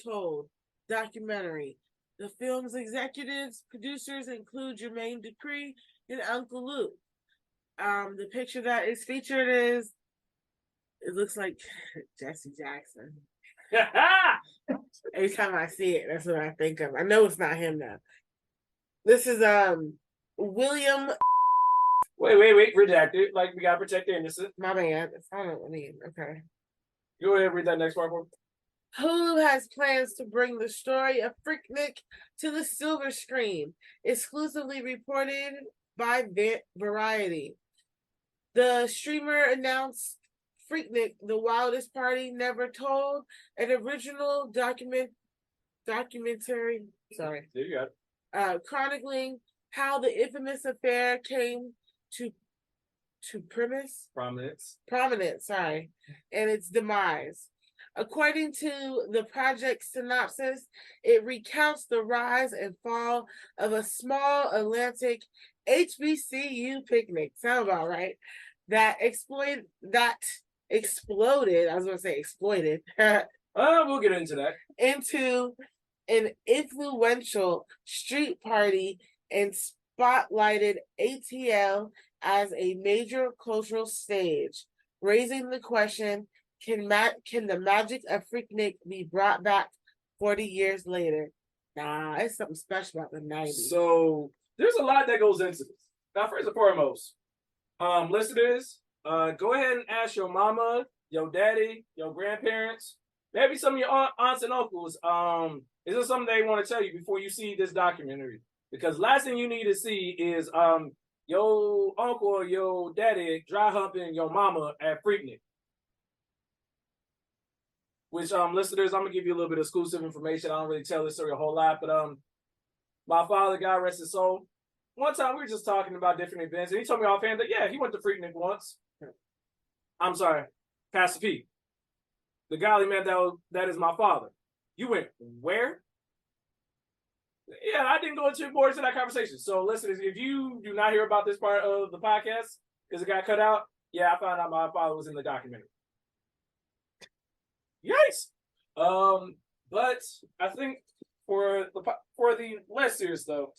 Speaker 2: told documentary. The film's executives, producers include Jermaine Dupri and Uncle Luke. The picture that is featured it looks like Jesse Jackson. Every time I see it, that's what I think of. I know it's not him now. This is William.
Speaker 1: Wait, redacted. Like, we gotta protect the innocent.
Speaker 2: My bad. It's not what I mean. Okay.
Speaker 1: Go ahead and read that next part for me.
Speaker 2: Hulu has plans to bring the story of Freaknik to the silver screen, exclusively reported by Variety. The streamer announced Freaknik, the wildest party never told, an original documentary. Sorry.
Speaker 1: There you
Speaker 2: go. Chronicling how the infamous affair came to prominence. Sorry, and its demise. According to the project synopsis, it recounts the rise and fall of a small Atlantic HBCU picnic. Sound about right? That exploded. I was going to say exploited.
Speaker 1: We'll get into that.
Speaker 2: Into an influential street party and spotlighted ATL as a major cultural stage, raising the question, can the magic of Freaknik be brought back 40 years later? Nah, it's something special about the 90s.
Speaker 1: So there's a lot that goes into this. Now, first and foremost, listeners, go ahead and ask your mama, your daddy, your grandparents, maybe some of your aunts and uncles, is there something they want to tell you before you see this documentary? Because last thing you need to see is your uncle or your daddy dry humping your mama at Freaknik. Which, listeners, I'm going to give you a little bit of exclusive information. I don't really tell this story a whole lot, but my father, God rest his soul, one time we were just talking about different events, and he told me offhand that, yeah, he went to Freaknik once. I'm sorry, Pastor P. The golly man that is my father. You went where? Yeah, I didn't go into more into that conversation. So, listeners, if you do not hear about this part of the podcast because it got cut out, yeah, I found out my father was in the documentary. Yikes! But I think for the less serious though,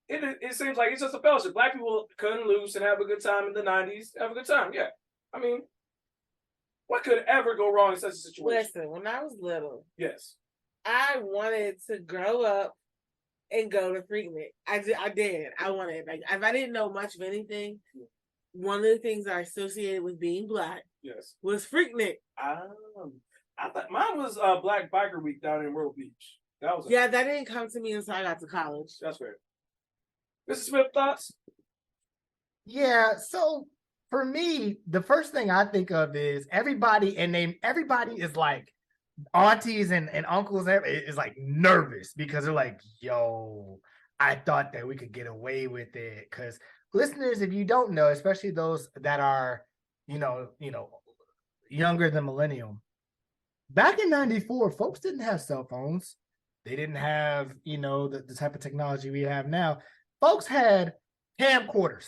Speaker 1: it seems like it's just a fellowship. Black people couldn't loose and have a good time in the 90s. Have a good time, yeah. I mean, what could ever go wrong in such a situation?
Speaker 2: Listen, when I was little,
Speaker 1: yes,
Speaker 2: I wanted to grow up and go to Freaknik. I did. I wanted, like, if I didn't know much of anything, one of the things I associated with being Black,
Speaker 1: yes,
Speaker 2: was Freaknik.
Speaker 1: I thought mine was Black Biker Week down in Myrtle Beach. That
Speaker 2: didn't come to me until I got to college.
Speaker 1: That's fair. Mr. Smith, thoughts?
Speaker 3: Yeah, so for me, the first thing I think of is everybody is like aunties and uncles is like nervous because they're like, yo, I thought that we could get away with it. Because listeners, if you don't know, especially those that are, younger than millennium, back in 94, folks didn't have cell phones. They didn't have, the type of technology we have now. Folks had camcorders.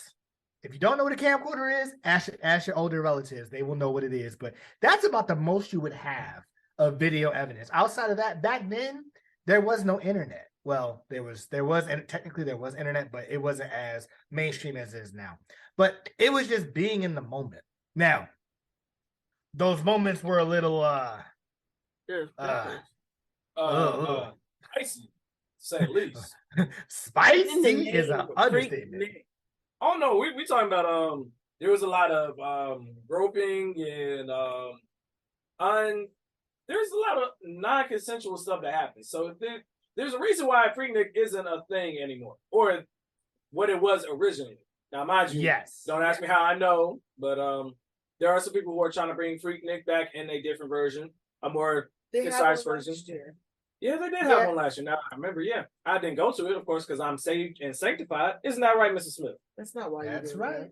Speaker 3: If you don't know what a camcorder is, ask your older relatives. They will know what it is. But that's about the most you would have of video evidence. Outside of that, back then, there was no internet. Well, there was, and technically there was internet, but it wasn't as mainstream as it is now. But it was just being in the moment. Now, those moments were a little
Speaker 1: spicy, to say the least.
Speaker 3: Spicy is an understatement.
Speaker 1: Oh no, we talking about there was a lot of groping and there's a lot of non-consensual stuff that happens. So there's a reason why Freaknik isn't a thing anymore, or what it was originally. Now, mind you,
Speaker 3: yes,
Speaker 1: don't ask me how I know, but there are some people who are trying to bring Freaknik back in a different version, a more concise version. Yeah, they did have one last year. Now I remember. Yeah, I didn't go to it, of course, because I'm saved and sanctified. Isn't that right, Mrs. Smith?
Speaker 2: That's not why.
Speaker 3: That's right.
Speaker 2: That.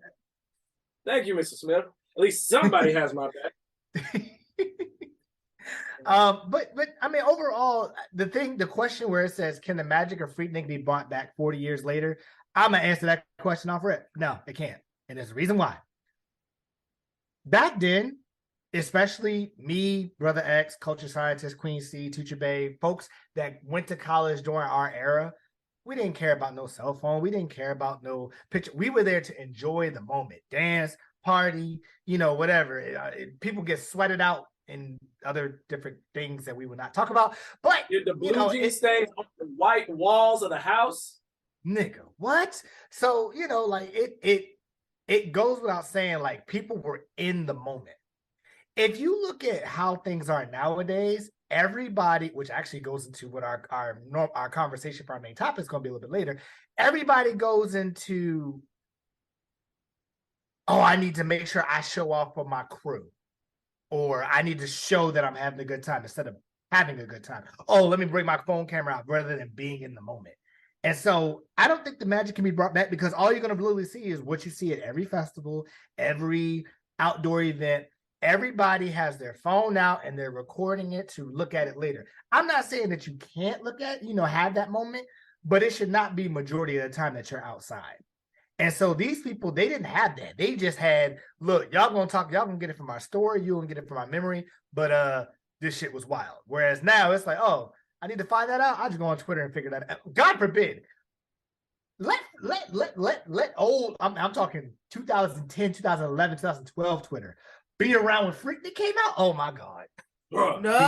Speaker 1: Thank you, Mrs. Smith. At least somebody has my back.
Speaker 3: But I mean, overall, the question where it says, "Can the magic of Freaknik be brought back 40 years later?" I'm gonna answer that question off rip. No, it can't, and there's a reason why. Back then, especially me, Brother X, Culture Scientist, Queen C, Teacher Bay, folks that went to college during our era, we didn't care about no cell phone. We didn't care about no picture. We were there to enjoy the moment, dance, party, whatever. People get sweated out and other different things that we would not talk about. But
Speaker 1: did the blue jeans stains on the white walls of the house?
Speaker 3: Nigga, what? So, it goes without saying, like, people were in the moment. If you look at how things are nowadays, everybody, which actually goes into what our conversation for our main topic is going to be a little bit later, everybody goes into, I need to make sure I show off for my crew, or I need to show that I'm having a good time instead of having a good time. Oh, let me bring my phone camera out rather than being in the moment. And so I don't think the magic can be brought back, because all you're going to literally see is what you see at every festival, every outdoor event. everybody has their phone out and they're recording it to look at it later. I'm not saying that you can't look at, have that moment, but it should not be majority of the time that you're outside. And so these people, they didn't have that. They just had, look, y'all gonna get it from our story, you gonna get it from our memory, but this shit was wild. Whereas now it's like, oh, I need to find that out. I'll just go on Twitter and figure that out. God forbid. Let old, I'm talking 2010, 2011, 2012 Twitter be around when Freaknik came out. Oh my God.
Speaker 2: No.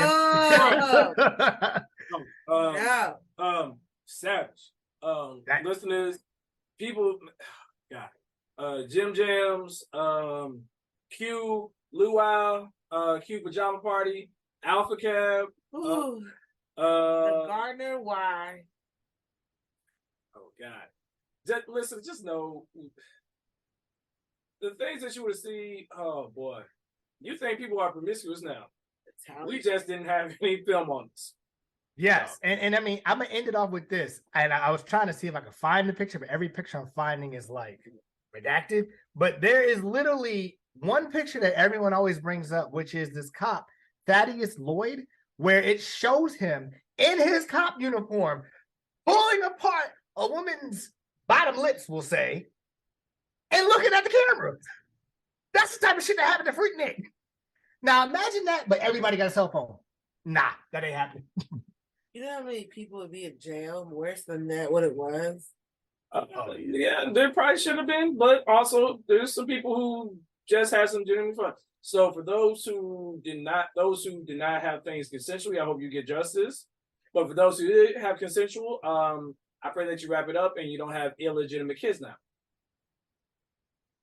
Speaker 1: Savage. Listeners, people, God. Jim Jams, Q, Luau, Q Pajama Party, Alpha Cab,
Speaker 2: the Gardner Y.
Speaker 1: Oh God. Just know the things that you would see. Oh boy, you think people are promiscuous now? We just didn't have any film on this.
Speaker 3: Yes, and I mean, I'm gonna end it off with this. And I was trying to see if I could find the picture, but every picture I'm finding is like redacted. But there is literally one picture that everyone always brings up, which is this cop, Thaddeus Lloyd, where it shows him in his cop uniform pulling apart a woman's bottom lips, we'll say, and looking at the camera. That's the type of shit that happened to Freaknik. Now imagine that, but everybody got a cell phone. Nah, that ain't happening.
Speaker 2: You know how many people would be in jail worse than that? What it was?
Speaker 1: Yeah, there probably should have been, but also there's some people who just had some genuine fun. So for those who did not have things consensually, I hope you get justice. But for those who did have consensual, I pray that you wrap it up and you don't have illegitimate kids now.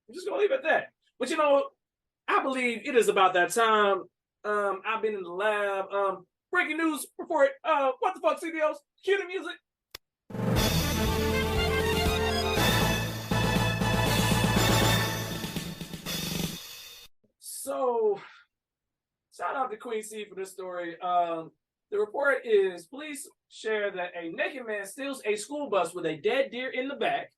Speaker 1: I'm just gonna leave it at that. But I believe it is about that time. I've been in the lab. Breaking news report. What the fuck, CDOs? Cue the music. So, shout out to Queen C for this story. The report is police share that a naked man steals a school bus with a dead deer in the back,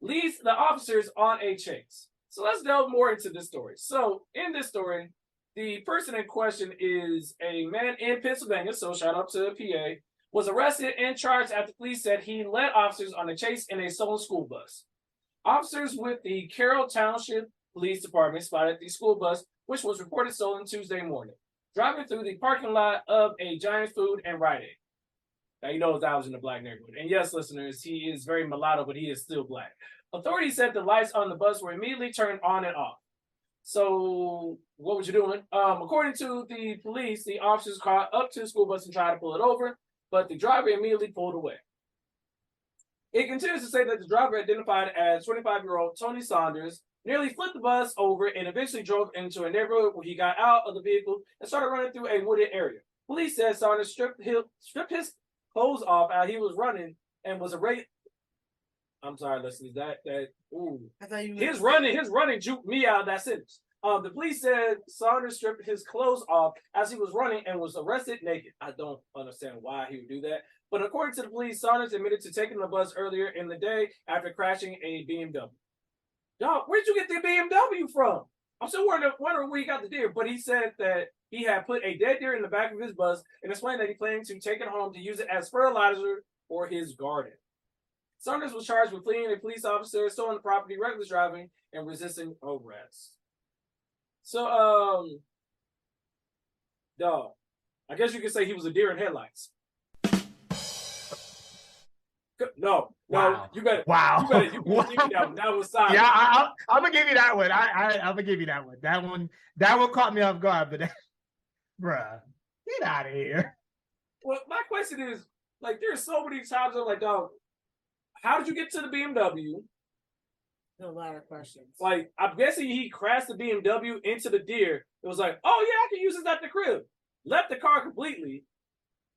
Speaker 1: leads the officers on a chase. So let's delve more into this story. So in this story, the person in question is a man in Pennsylvania, so shout out to PA, was arrested and charged after police said he led officers on a chase in a stolen school bus. Officers with the Carroll Township Police Department spotted the school bus, which was reported stolen Tuesday morning, driving through the parking lot of a Giant Food and Rite Aid. Now, you know I was in a black neighborhood. And yes, listeners, he is very mulatto, but he is still black. Authorities said the lights on the bus were immediately turned on and off. So what was you doing? According to the police, the officers caught up to the school bus and tried to pull it over, but the driver immediately pulled away. It continues to say that the driver, identified as 25-year-old Tony Saunders, nearly flipped the bus over and eventually drove into a neighborhood where he got out of the vehicle and started running through a wooded area. Police said Saunders stripped his clothes off as he was running and was arrayed. I'm sorry, listeners. His running juked me out of that sentence. The police said Saunders stripped his clothes off as he was running and was arrested naked. I don't understand why he would do that. But according to the police, Saunders admitted to taking the bus earlier in the day after crashing a BMW. Dog, where'd you get the BMW from? I'm still wondering where he got the deer, but he said that he had put a dead deer in the back of his bus and explained that he planned to take it home to use it as fertilizer for his garden. Saunders was charged with fleeing a police officer, stolen the property, reckless driving, and resisting arrest. So, dog, I guess you could say he was a deer in headlights. No,
Speaker 3: wow.
Speaker 1: You better.
Speaker 3: Wow.
Speaker 1: You better give me that one. That was solid.
Speaker 3: Yeah, I'm gonna give you that one. I'm gonna give you that one. That one caught me off guard, but bruh, get out of here.
Speaker 1: Well, my question is, like, there's so many times I'm like, dog, how did you get to the BMW?
Speaker 2: A lot of questions.
Speaker 1: Like, I'm guessing he crashed the BMW into the deer. It was like, oh yeah, I can use this at the crib. Left the car completely.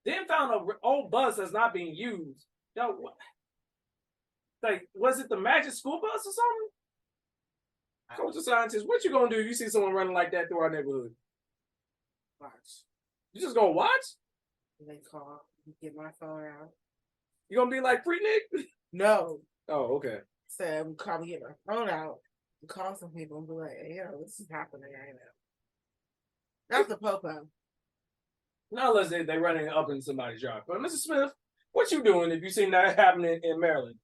Speaker 1: Then found an old bus that's not being used. Yo, what? Like, was it the magic school bus or something? Coach of scientist, what you gonna do if you see someone running like that through our neighborhood?
Speaker 2: Watch.
Speaker 1: You just gonna watch?
Speaker 2: They call. Get my phone out.
Speaker 1: You gonna be like Freaknik?
Speaker 2: No.
Speaker 1: Oh, okay.
Speaker 2: So I'm gonna get my phone out and call some people and be like, hey, yo, this is happening right now. That's the popo.
Speaker 1: Not unless they running up in somebody's yard. But Mrs. Smith, what you doing if you seen that happening in Maryland?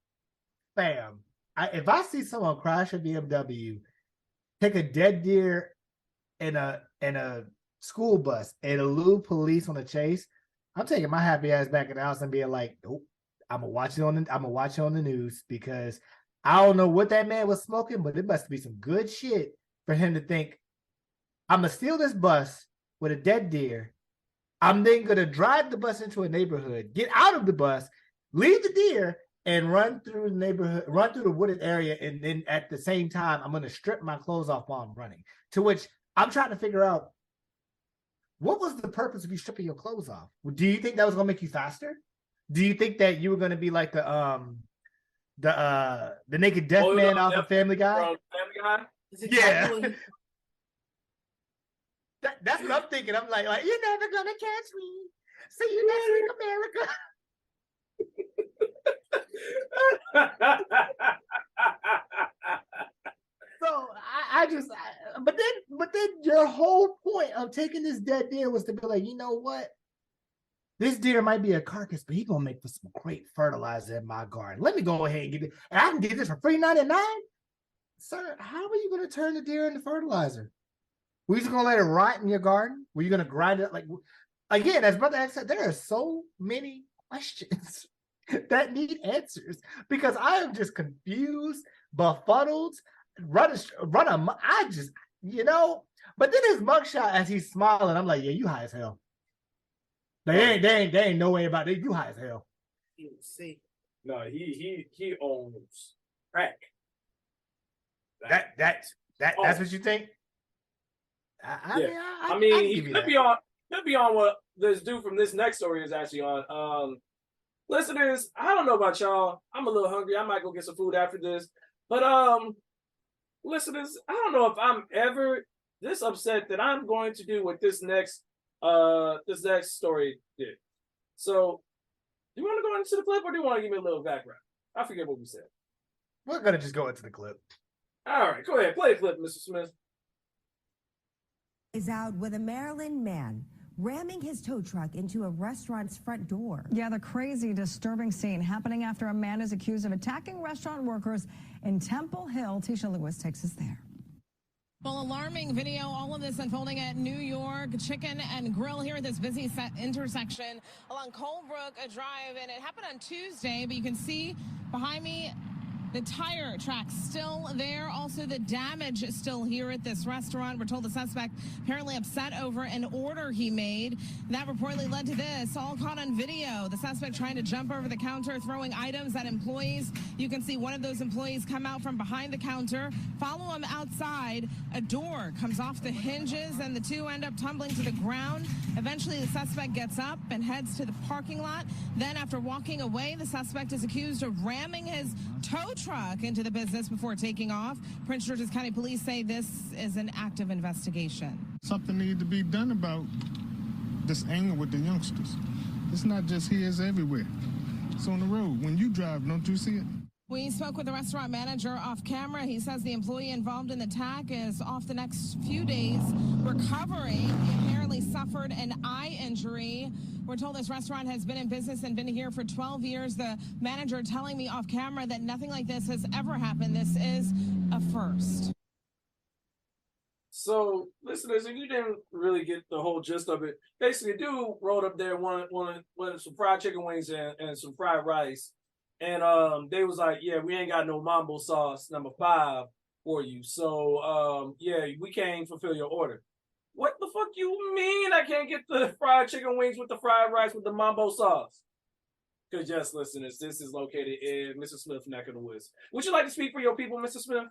Speaker 3: Bam. If I see someone crash a BMW, take a dead deer in a school bus and elude police on a chase, I'm taking my happy ass back in the house and being like, nope, I'm gonna watch it on the news, because I don't know what that man was smoking, but it must be some good shit for him to think, I'm gonna steal this bus with a dead deer. I'm then gonna drive the bus into a neighborhood, get out of the bus, leave the deer, and run through the neighborhood, run through the wooded area, and then at the same time, I'm gonna strip my clothes off while I'm running. To which I'm trying to figure out, what was the purpose of you stripping your clothes off? Do you think that was gonna make you faster? Do you think that you were gonna be like the naked deaf man off of Family Guy?
Speaker 1: Family Guy?
Speaker 3: Yeah. That's what I'm thinking. I'm like, you're never gonna catch me. See you next week, America. So but then your whole point of taking this dead deer was to be like, you know what? This deer might be a carcass, but he's gonna make for some great fertilizer in my garden. Let me go ahead and get it. And I can get this for $3.99. Sir, how are you gonna turn the deer into fertilizer? Were you just gonna let it rot in your garden? Were you gonna grind it? Like, again, as Brother X said, there are so many questions that need answers, because I am just confused, befuddled, I just, but then his mugshot as he's smiling, I'm like, yeah, you high as hell. They ain't no way about it. You high as hell.
Speaker 2: You see.
Speaker 1: No, he owns crack.
Speaker 3: That's what you think?
Speaker 1: I mean, he could be on what this dude from this next story is actually on. Listeners, I don't know about y'all. I'm a little hungry. I might go get some food after this. But listeners, I don't know if I'm ever this upset that I'm going to do what this next story did. So, do you want to go into the clip, or do you want to give me a little background? I forget what we said.
Speaker 3: We're gonna just go into the clip.
Speaker 1: All right, go ahead, play the clip, Mr. Smith.
Speaker 6: Is out with a Maryland man ramming his tow truck into a restaurant's front door.
Speaker 7: Yeah, the crazy, disturbing scene happening after a man is accused of attacking restaurant workers in Temple Hill. Tisha Lewis takes us there.
Speaker 8: Well, alarming video, all of this unfolding at New York Chicken and Grill here at this busy intersection along Colebrook Drive, and it happened on Tuesday, but you can see behind me the tire tracks still there. Also, the damage is still here at this restaurant. We're told the suspect apparently upset over an order he made. That reportedly led to this, all caught on video. The suspect trying to jump over the counter, throwing items at employees. You can see one of those employees come out from behind the counter, follow him outside. A door comes off the hinges, and the two end up tumbling to the ground. Eventually, the suspect gets up and heads to the parking lot. Then, after walking away, the suspect is accused of ramming his tow truck into the business before taking off. Prince George's County Police say this is an active investigation.
Speaker 9: Something needs to be done about this anger with the youngsters. It's not just here, it's everywhere. It's on the road. When you drive, don't you see it?
Speaker 8: We spoke with the restaurant manager off camera. He says the employee involved in the attack is off the next few days recovering. He apparently suffered an eye injury. We're told this restaurant has been in business and been here for 12 years. The manager telling me off camera that nothing like this has ever happened. This is a first.
Speaker 1: So, listeners, if you didn't really get the whole gist of it, basically, dude rolled up there, wanted some fried chicken wings and some fried rice. And they was like, yeah, we ain't got no Mumbo sauce #5 for you. So, yeah, we can't fulfill your order. What the fuck you mean I can't get the fried chicken wings with the fried rice with the Mumbo sauce? Because, yes, listeners, this is located in Mr. Smith's neck of the woods. Would you like to speak for your people, Mr. Smith?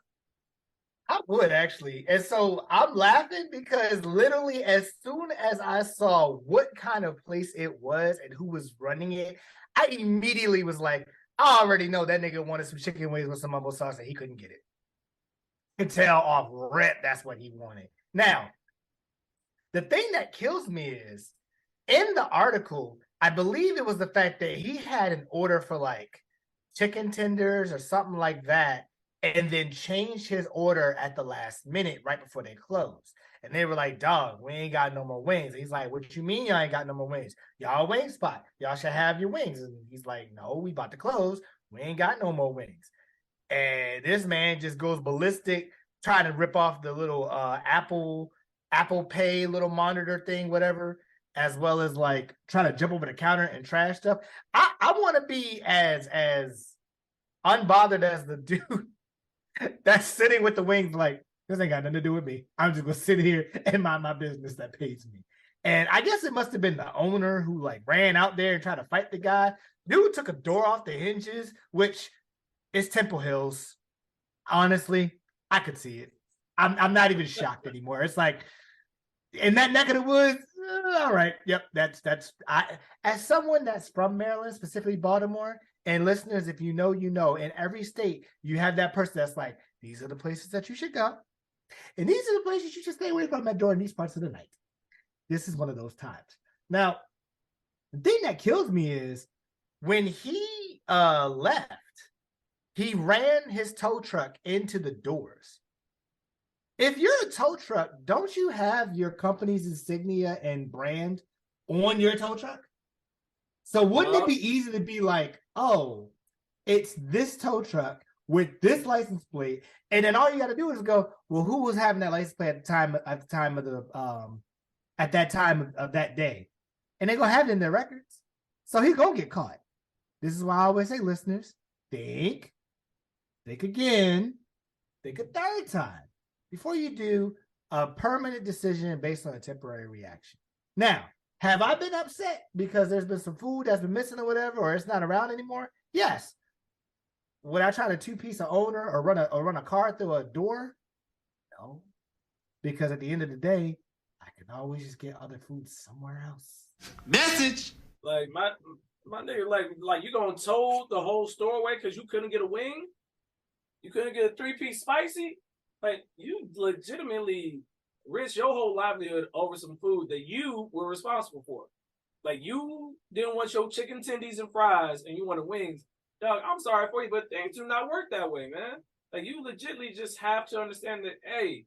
Speaker 3: I would, actually. And so I'm laughing because literally as soon as I saw what kind of place it was and who was running it, I immediately was like, I already know that nigga wanted some chicken wings with some Mumbo sauce and he couldn't get it. You can tell off rip that's what he wanted. Now, the thing that kills me is, in the article, I believe it was the fact that he had an order for like chicken tenders or something like that, and then changed his order at the last minute right before they closed. And they were like, dog, we ain't got no more wings. And he's like, what you mean y'all ain't got no more wings? Y'all wing spot. Y'all should have your wings. And he's like, no, we about to close. We ain't got no more wings. And this man just goes ballistic, trying to rip off the little Apple Pay little monitor thing, whatever, as well as like trying to jump over the counter and trash stuff. I want to be as unbothered as the dude that's sitting with the wings like, this ain't got nothing to do with me. I'm just gonna sit here and mind my business that pays me. And I guess it must have been the owner who like ran out there and tried to fight the guy. Dude took a door off the hinges, which is Temple Hills. Honestly, I could see it. I'm not even shocked anymore. It's like in that neck of the woods. All right, yep. That's as someone that's from Maryland, specifically Baltimore, and listeners, if you know, you know. In every state, you have that person that's like, these are the places that you should go. And these are the places you should stay away from during these parts of the night. This is one of those times. Now, the thing that kills me is when he left, he ran his tow truck into the doors. If you're a tow truck, don't you have your company's insignia and brand on your tow truck? So wouldn't it be easy to be like, oh, it's this tow truck with this license plate, and then all you got to do is go, well, who was having that license plate at that time of that day, and they're gonna have it in their records, so he's gonna get caught. This is why I always say, listeners, think again, think a third time before you do a permanent decision based on a temporary reaction. Now, have I been upset because there's been some food that's been missing or whatever, or it's not around anymore? Yes. Would I try to two-piece an owner or run a car through a door? No, because at the end of the day, I can always just get other food somewhere else.
Speaker 1: Message. Like my nigga, like you gonna tow the whole store away because you couldn't get a wing? You couldn't get a 3-piece spicy? Like you legitimately risked your whole livelihood over some food that you were responsible for. Like you didn't want your chicken tendies and fries, and you wanted wings. Dog, I'm sorry for you, but things do not work that way, man. Like, you legitimately just have to understand that, hey,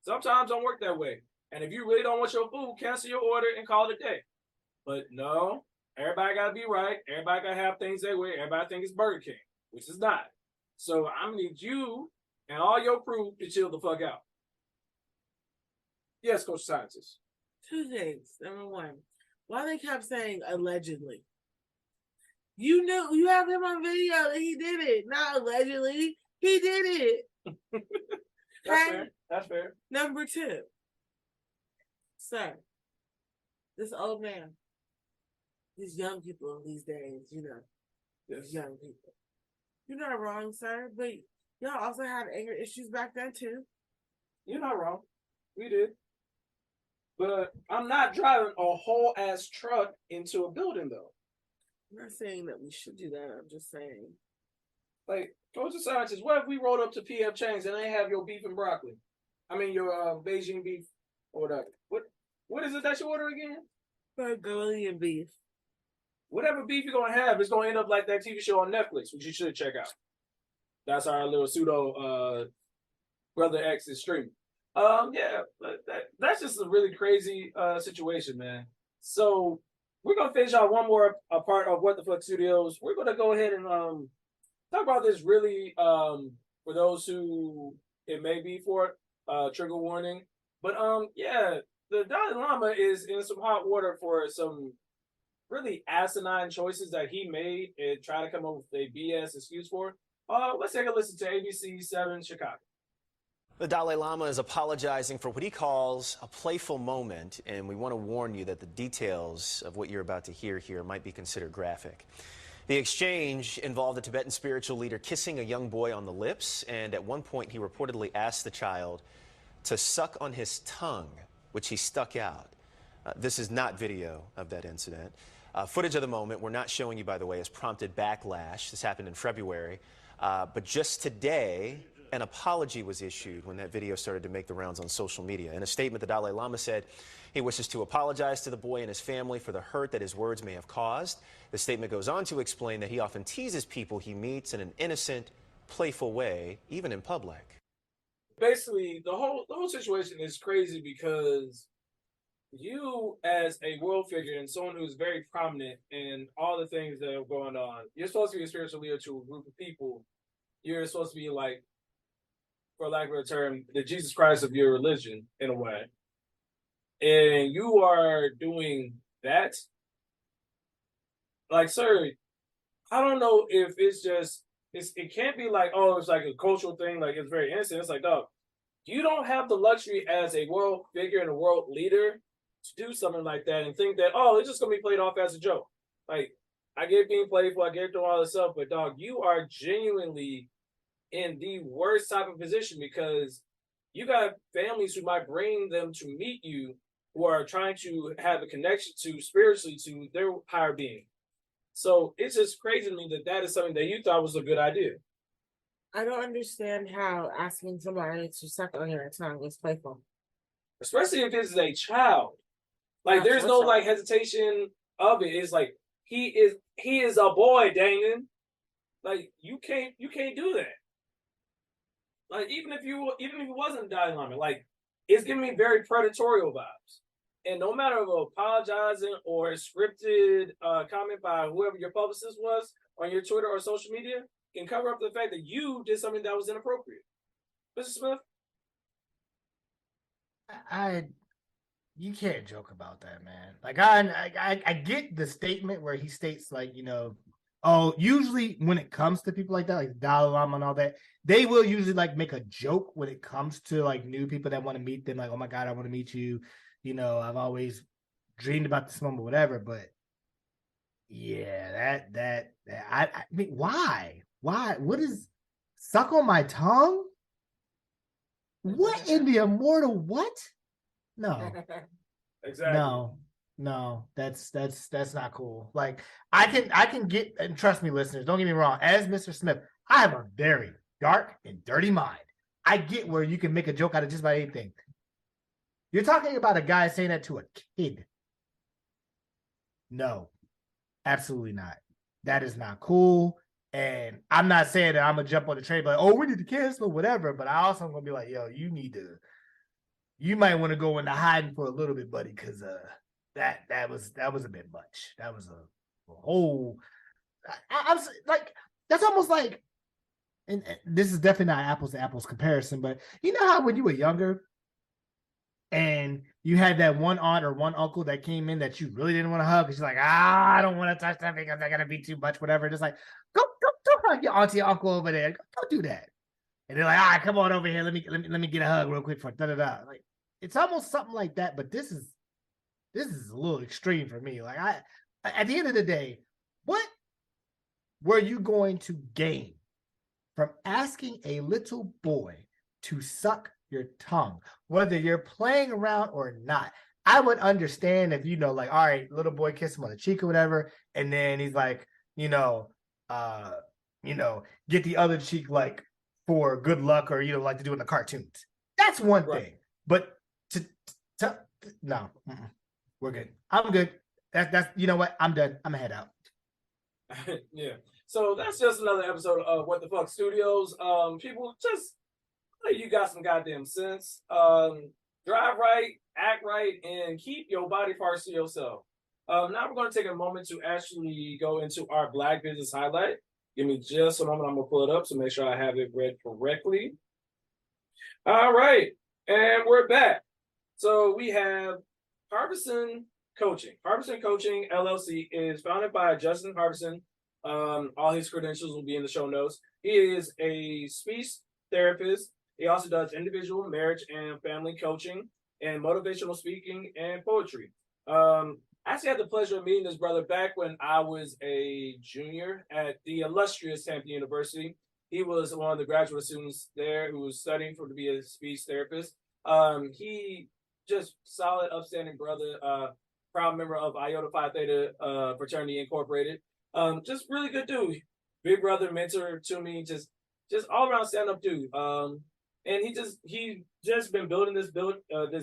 Speaker 1: sometimes don't work that way. And if you really don't want your food, cancel your order and call it a day. But no, everybody got to be right. Everybody got to have things their way. Everybody think it's Burger King, which is not. So I'm going to need you and all your crew to chill the fuck out. Yes, Coach Scientist.
Speaker 2: Two things. Number one, why they kept saying allegedly? You knew, you have him on video that he did it. Not allegedly. He did it.
Speaker 1: That's fair. That's fair.
Speaker 2: Number two. Sir, this old man, these young people these days, you know, there's young people. You're not wrong, sir, but y'all also had anger issues back then, too.
Speaker 1: You're not wrong. We did. But I'm not driving a whole ass truck into a building, though.
Speaker 2: I'm not saying that we should do that. I'm just saying.
Speaker 1: Like, Coach of Sciences, what if we rolled up to PF Chang's and they have your beef and broccoli? I mean, your Beijing beef or whatever. What is it that you order again?
Speaker 2: Mongolian beef.
Speaker 1: Whatever beef you're going to have, it's going to end up like that TV show on Netflix, which you should check out. That's our little pseudo Brother X is streaming. Yeah, that's just a really crazy situation, man. So we're going to finish out one more part of What the Fuck Studios. We're going to go ahead and talk about this really for those who it may be for trigger warning. But yeah, the Dalai Lama is in some hot water for some really asinine choices that he made and try to come up with a BS excuse for. Let's take a listen to ABC 7 Chicago.
Speaker 10: The Dalai Lama is apologizing for what he calls a playful moment, and we want to warn you that the details of what you're about to hear here might be considered graphic. The exchange involved a Tibetan spiritual leader kissing a young boy on the lips, and at one point he reportedly asked the child to suck on his tongue, which he stuck out. This is not video of that incident. Footage of the moment we're not showing you, by the way, has prompted backlash. This happened in February. But just today, an apology was issued when that video started to make the rounds on social media. In a statement, the Dalai Lama said he wishes to apologize to the boy and his family for the hurt that his words may have caused. The statement goes on to explain that he often teases people he meets in an innocent, playful way, even in public.
Speaker 1: basically the whole situation is crazy because you, as a world figure and someone who's very prominent in all the things that are going on, you're supposed to be a spiritual leader to a group of people. You're supposed to be like, for lack of a term, the Jesus Christ of your religion in a way. And you are doing that. Like, sir, I don't know if it's just, it can't be like, oh, it's like a cultural thing, like it's very innocent. It's like, dog, you don't have the luxury as a world figure and a world leader to do something like that and think that, oh, it's just gonna be played off as a joke. Like, I get being playful, I get through all this stuff, but dog, you are genuinely in the worst type of position because you got families who might bring them to meet you who are trying to have a connection to spiritually to their higher being. So it's just crazy to me that that is something that you thought was a good idea.
Speaker 2: I don't understand how asking somebody to suck on your tongue is playful.
Speaker 1: Especially if it's a child. Like, there's no like hesitation of it. It's like he is a boy, Damon. Like, you can't do that. Like, even if he wasn't a Dalai Lama, like, it's giving me very predatory vibes. And no matter of apologizing or a scripted comment by whoever your publicist was on your Twitter or social media can cover up the fact that you did something that was inappropriate. Mr. Smith?
Speaker 3: You can't joke about that, man. Like, I get the statement where he states, like, you know, oh, usually when it comes to people like that, like the Dalai Lama and all that, they will usually like make a joke when it comes to like new people that want to meet them. Like, oh my God, I want to meet you. You know, I've always dreamed about this moment, whatever. But yeah, I mean, why? What is suck on my tongue? What in the immortal what? No.
Speaker 1: Exactly.
Speaker 3: No, that's not cool. Like, I can get, and trust me, listeners, don't get me wrong. As Mr. Smith, I have a very dark and dirty mind. I get where you can make a joke out of just about anything. You're talking about a guy saying that to a kid. No, absolutely not. That is not cool. And I'm not saying that I'm gonna jump on the train, like, oh, we need to cancel or whatever. But I also am gonna be like, yo, you might want to go into hiding for a little bit, buddy, because that was a bit much. That was a whole. I'm like, that's almost like, and this is definitely not apples to apples comparison, but you know how when you were younger and you had that one aunt or one uncle that came in that you really didn't want to hug because you're like, I don't want to touch that because they're gonna be too much, whatever. Just like, go hug your auntie or uncle over there. Go do that. And they're like, all right, come on over here. Let me get a hug real quick for da-da-da. Like, it's almost something like that, but this is a little extreme for me. Like, at the end of the day, what were you going to gain from asking a little boy to suck your tongue, whether you're playing around or not? I would understand if, you know, like, all right, little boy kiss him on the cheek or whatever, and then he's like, get the other cheek like for good luck, or, you know, like to do in the cartoons. That's one thing. But no, we're good. I'm good. That's you know what? I'm done. I'm gonna head out.
Speaker 1: Yeah. So that's just another episode of What the Fuck Studios. People, just you got some goddamn sense. Drive right, act right, and keep your body parts to yourself. Now we're going to take a moment to actually go into our Black Business Highlight. Give me just a moment. I'm going to pull it up to make sure I have it read correctly. All right. And we're back. So we have Harvison Coaching. Harvison Coaching, LLC, is founded by Justin Harvison. All his credentials will be in the show notes. He is a speech therapist. He also does individual, marriage, and family coaching, and motivational speaking and poetry. I actually had the pleasure of meeting this brother back when I was a junior at the illustrious Tampa University. He was one of the graduate students there who was studying to be a speech therapist. He just solid, upstanding brother, proud member of Iota Phi Theta Fraternity Incorporated. Just really good dude. Big brother, mentor to me, just all around stand up dude. And he just been building this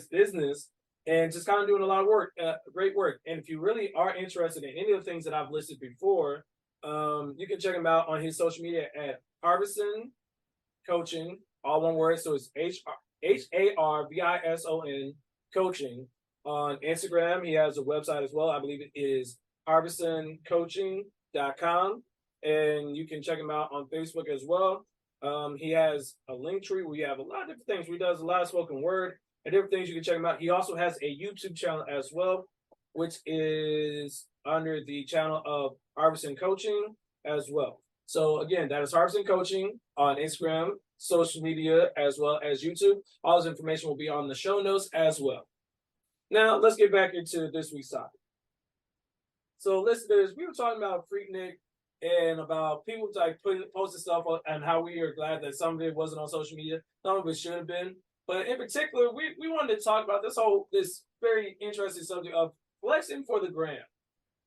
Speaker 1: business and just kind of doing a lot of work, great work. And if you really are interested in any of the things that I've listed before, you can check him out on his social media at Harvison Coaching, all one word. So it's Harvison Coaching on Instagram. He has a website as well. I believe it is HarvisonCoaching.com. And you can check him out on Facebook as well. He has a link tree where we have a lot of different things. He does a lot of spoken word and different things. You can check him out. He also has a YouTube channel as well, which is under the channel of Harvison Coaching as well. So again, that is Harvison Coaching on Instagram, social media, as well as YouTube. All this information will be on the show notes as well. Now, let's get back into this week's topic. So listeners, we were talking about Freaknik and about people like posting stuff and how we are glad that some of it wasn't on social media. Some of it should have been. But in particular, we wanted to talk about this very interesting subject of flexing for the gram.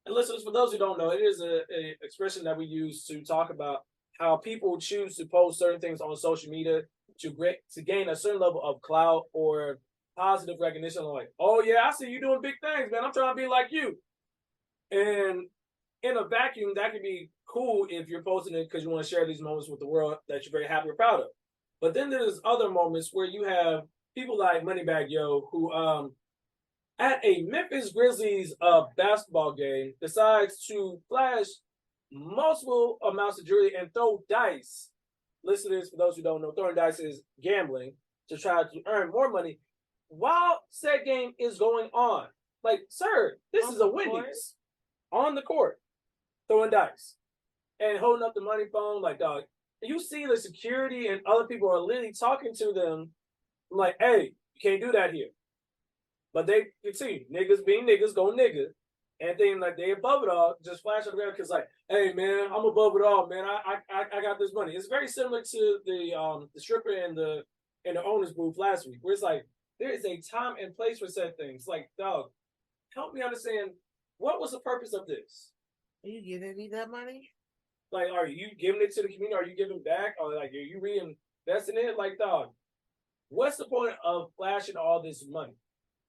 Speaker 1: And listeners, for those who don't know, it is a expression that we use to talk about how people choose to post certain things on social media to gain a certain level of clout or positive recognition. Like, oh yeah, I see you doing big things, man. I'm trying to be like you. And in a vacuum, that can be cool if you're posting it because you want to share these moments with the world that you're very happy or proud of. But then there's other moments where you have people like Moneybag Yo who at a Memphis Grizzlies basketball game decides to flash multiple amounts of jewelry and throw dice. Listeners, for those who don't know, throwing dice is gambling to try to earn more money while said game is going on. Like, sir, this is a Wendy's on the court throwing dice and holding up the money phone. Like, dog, you see the security and other people are literally talking to them like, hey, you can't do that here. But they continue, niggas being niggas, go nigga, and then like they above it all, just flash on the ground because like, hey man, I'm above it all, man. I got this money. It's very similar to the stripper and the owner's booth last week, where it's like there is a time and place for said things. Like, dog, help me understand what was the purpose of this?
Speaker 2: Are you giving me that money?
Speaker 1: Like, are you giving it to the community? Are you giving back? Or like, are you reinvesting it? Like, dog, what's the point of flashing all this money?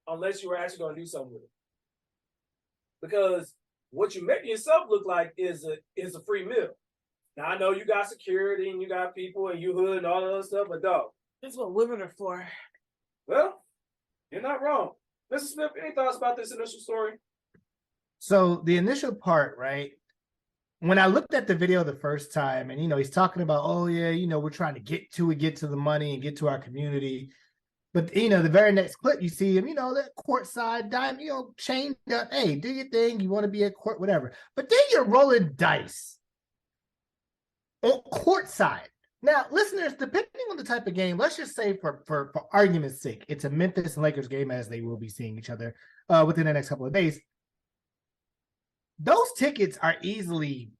Speaker 1: Unless you were actually going to do something with it. Because what you make yourself look like is a free meal. Now, I know you got security and you got people and you hood and all that other stuff, but dog.
Speaker 2: That's what women are for.
Speaker 1: Well, you're not wrong. Mr. Smith, any thoughts about this initial story?
Speaker 3: So the initial part, right? When I looked at the video the first time and, he's talking about, oh yeah, we're trying to get to the money and get to our community. But, the very next clip, you see him, that courtside dime, chained up. Hey, do your thing. You want to be at court, whatever. But then you're rolling dice on courtside. Now, listeners, depending on the type of game, let's just say for argument's sake, it's a Memphis and Lakers game as they will be seeing each other within the next couple of days. Those tickets are easily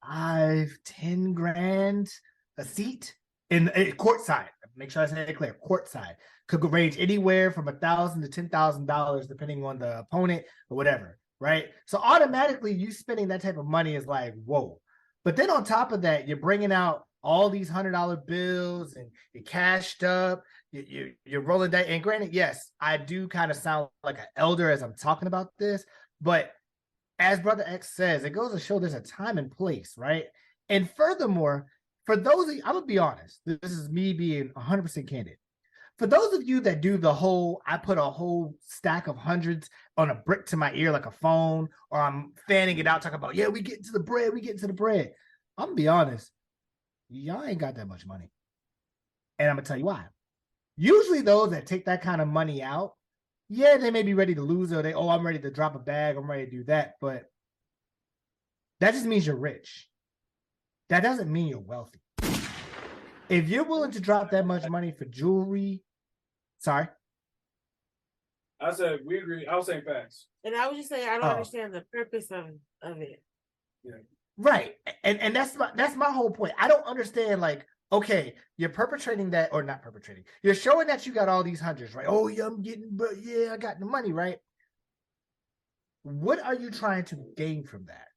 Speaker 3: $5-10 grand a seat in courtside. Make sure I say it clear. Courtside could range anywhere from $1,000 to $10,000 depending on the opponent or whatever, right? So automatically, you spending that type of money is like whoa. But then on top of that, you're bringing out all these $100 bills and you're cashed up. You're rolling that. And granted, yes, I do kind of sound like an elder as I'm talking about this, but as Brother X says, it goes to show there's a time and place, right? And furthermore, for those of you, I'm going to be honest. This is me being 100% candid. For those of you that do the whole, I put a whole stack of hundreds on a brick to my ear like a phone, or I'm fanning it out talking about, yeah, we get to the bread. I'm going to be honest. Y'all ain't got that much money. And I'm going to tell you why. Usually those that take that kind of money out, yeah, they may be ready to lose or I'm ready to drop a bag. I'm ready to do that. But that just means you're rich. That doesn't mean you're wealthy. If you're willing to drop that much money for jewelry, sorry.
Speaker 1: I said we agree. I was saying facts.
Speaker 2: And I was just saying I don't understand the purpose of it.
Speaker 1: Yeah.
Speaker 3: Right. And that's my whole point. I don't understand, like, okay, you're perpetrating that, or not perpetrating. You're showing that you got all these hundreds, right? Oh, yeah, I got the money, right? What are you trying to gain from that?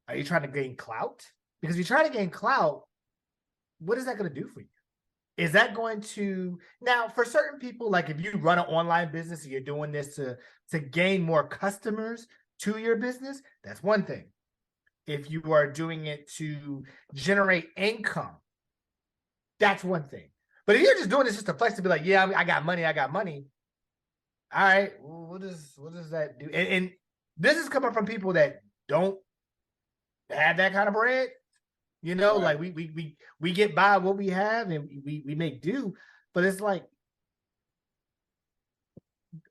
Speaker 3: Are you trying to gain clout? Because if you try to gain clout, what is that going to do for you? Is that going to, now for certain people, like if you run an online business and you're doing this to gain more customers to your business, that's one thing. If you are doing it to generate income, that's one thing. But if you're just doing this just to flex to be like, yeah, I got money. All right, well, what does that do? And this is coming from people that don't have that kind of bread. You know, right. Like we get by what we have and we make do. But it's like,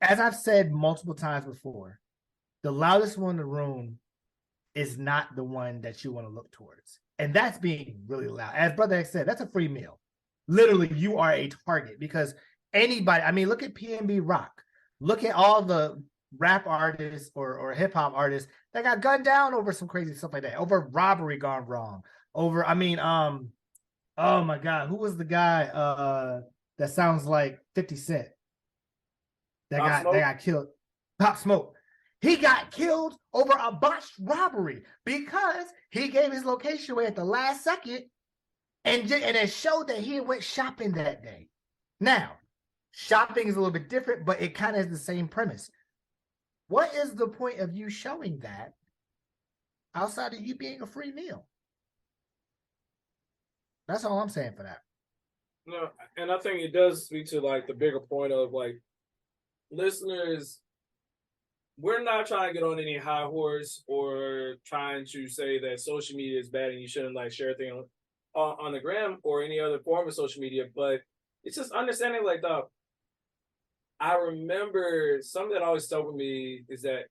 Speaker 3: as I've said multiple times before, the loudest one in the room is not the one that you want to look towards. And that's being really loud. As Brother X said, that's a free meal. Literally, you are a target because anybody, I mean, look at PNB Rock. Look at all the rap artists or hip hop artists that got gunned down over some crazy stuff like that, over robbery gone wrong, over, I mean, oh my God, who was the guy that sounds like 50 Cent that got killed? Pop Smoke. He got killed over a botched robbery because he gave his location away at the last second and it showed that he went shopping that day. Now, shopping is a little bit different, but it kind of has the same premise. What is the point of you showing that outside of you being a free meal? That's all I'm saying for that.
Speaker 1: No, and I think it does speak to like the bigger point of like listeners. We're not trying to get on any high horse or trying to say that social media is bad and you shouldn't like share things on the gram or any other form of social media, but it's just understanding like I remember something that always stuck with me is that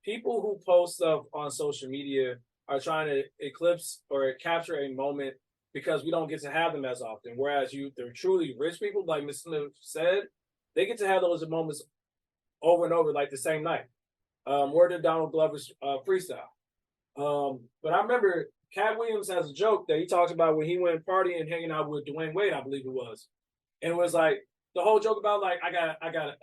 Speaker 1: people who post stuff on social media are trying to eclipse or capture a moment because we don't get to have them as often. Whereas they're truly rich people, like Ms. Smith said, they get to have those moments over and over, like the same night. Word of Donald Glover's freestyle. But I remember Cat Williams has a joke that he talks about when he went partying and hanging out with Dwayne Wade, I believe it was. And it was like the whole joke about like, I got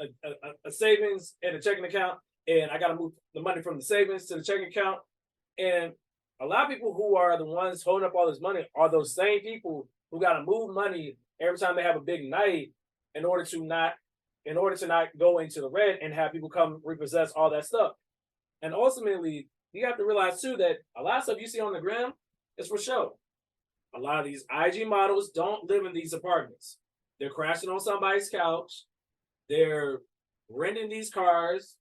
Speaker 1: a savings and a checking account, and I got to move the money from the savings to the checking account. And a lot of people who are the ones holding up all this money are those same people who got to move money every time they have a big night in order to not go into the red and have people come repossess all that stuff. And ultimately, you have to realize too that a lot of stuff you see on the gram is for show. A lot of these IG models don't live in these apartments. They're crashing on somebody's couch. They're renting these cars.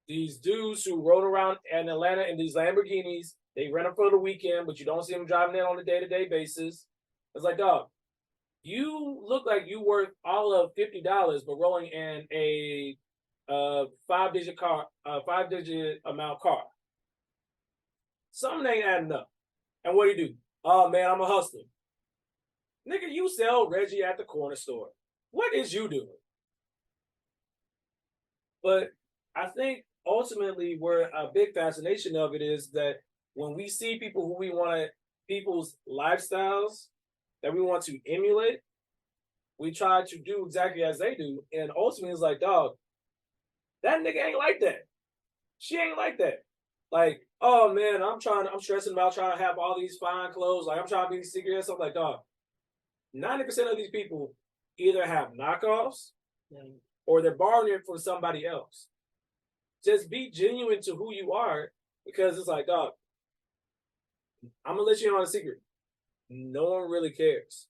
Speaker 1: These dudes who rode around in Atlanta in these Lamborghinis, they rent them for the weekend, but you don't see them driving in on a day-to-day basis. It's like, dog, you look like you worth all of $50, but rolling in a five-digit amount car. Something ain't adding up. And what do? Oh man, I'm a hustler. Nigga, you sell Reggie at the corner store. What is you doing? But I think ultimately where a big fascination of it is that when we see people who we want people's lifestyles that we want to emulate, we try to do exactly as they do. And ultimately it's like, dog, that nigga ain't like that. She ain't like that. Like, oh man, I'm stressing about trying to have all these fine clothes. Like I'm trying to be secret and stuff like, dog. 90% of these people either have knockoffs or they're borrowing it from somebody else. Just be genuine to who you are, because it's like, dog, I'm gonna let you in on a secret. No one really cares.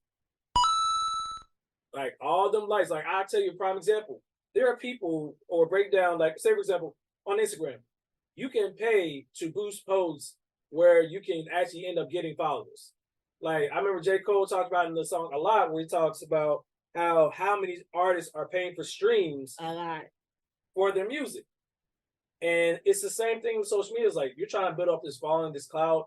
Speaker 1: Like all them likes, like I'll tell you a prime example. There are people or breakdown, like say for example, on Instagram, you can pay to boost posts where you can actually end up getting followers. Like I remember J. Cole talked about in the song a lot where he talks about how many artists are paying for streams
Speaker 2: a lot
Speaker 1: for their music. And it's the same thing with social media. It's like you're trying to build up this following, this cloud.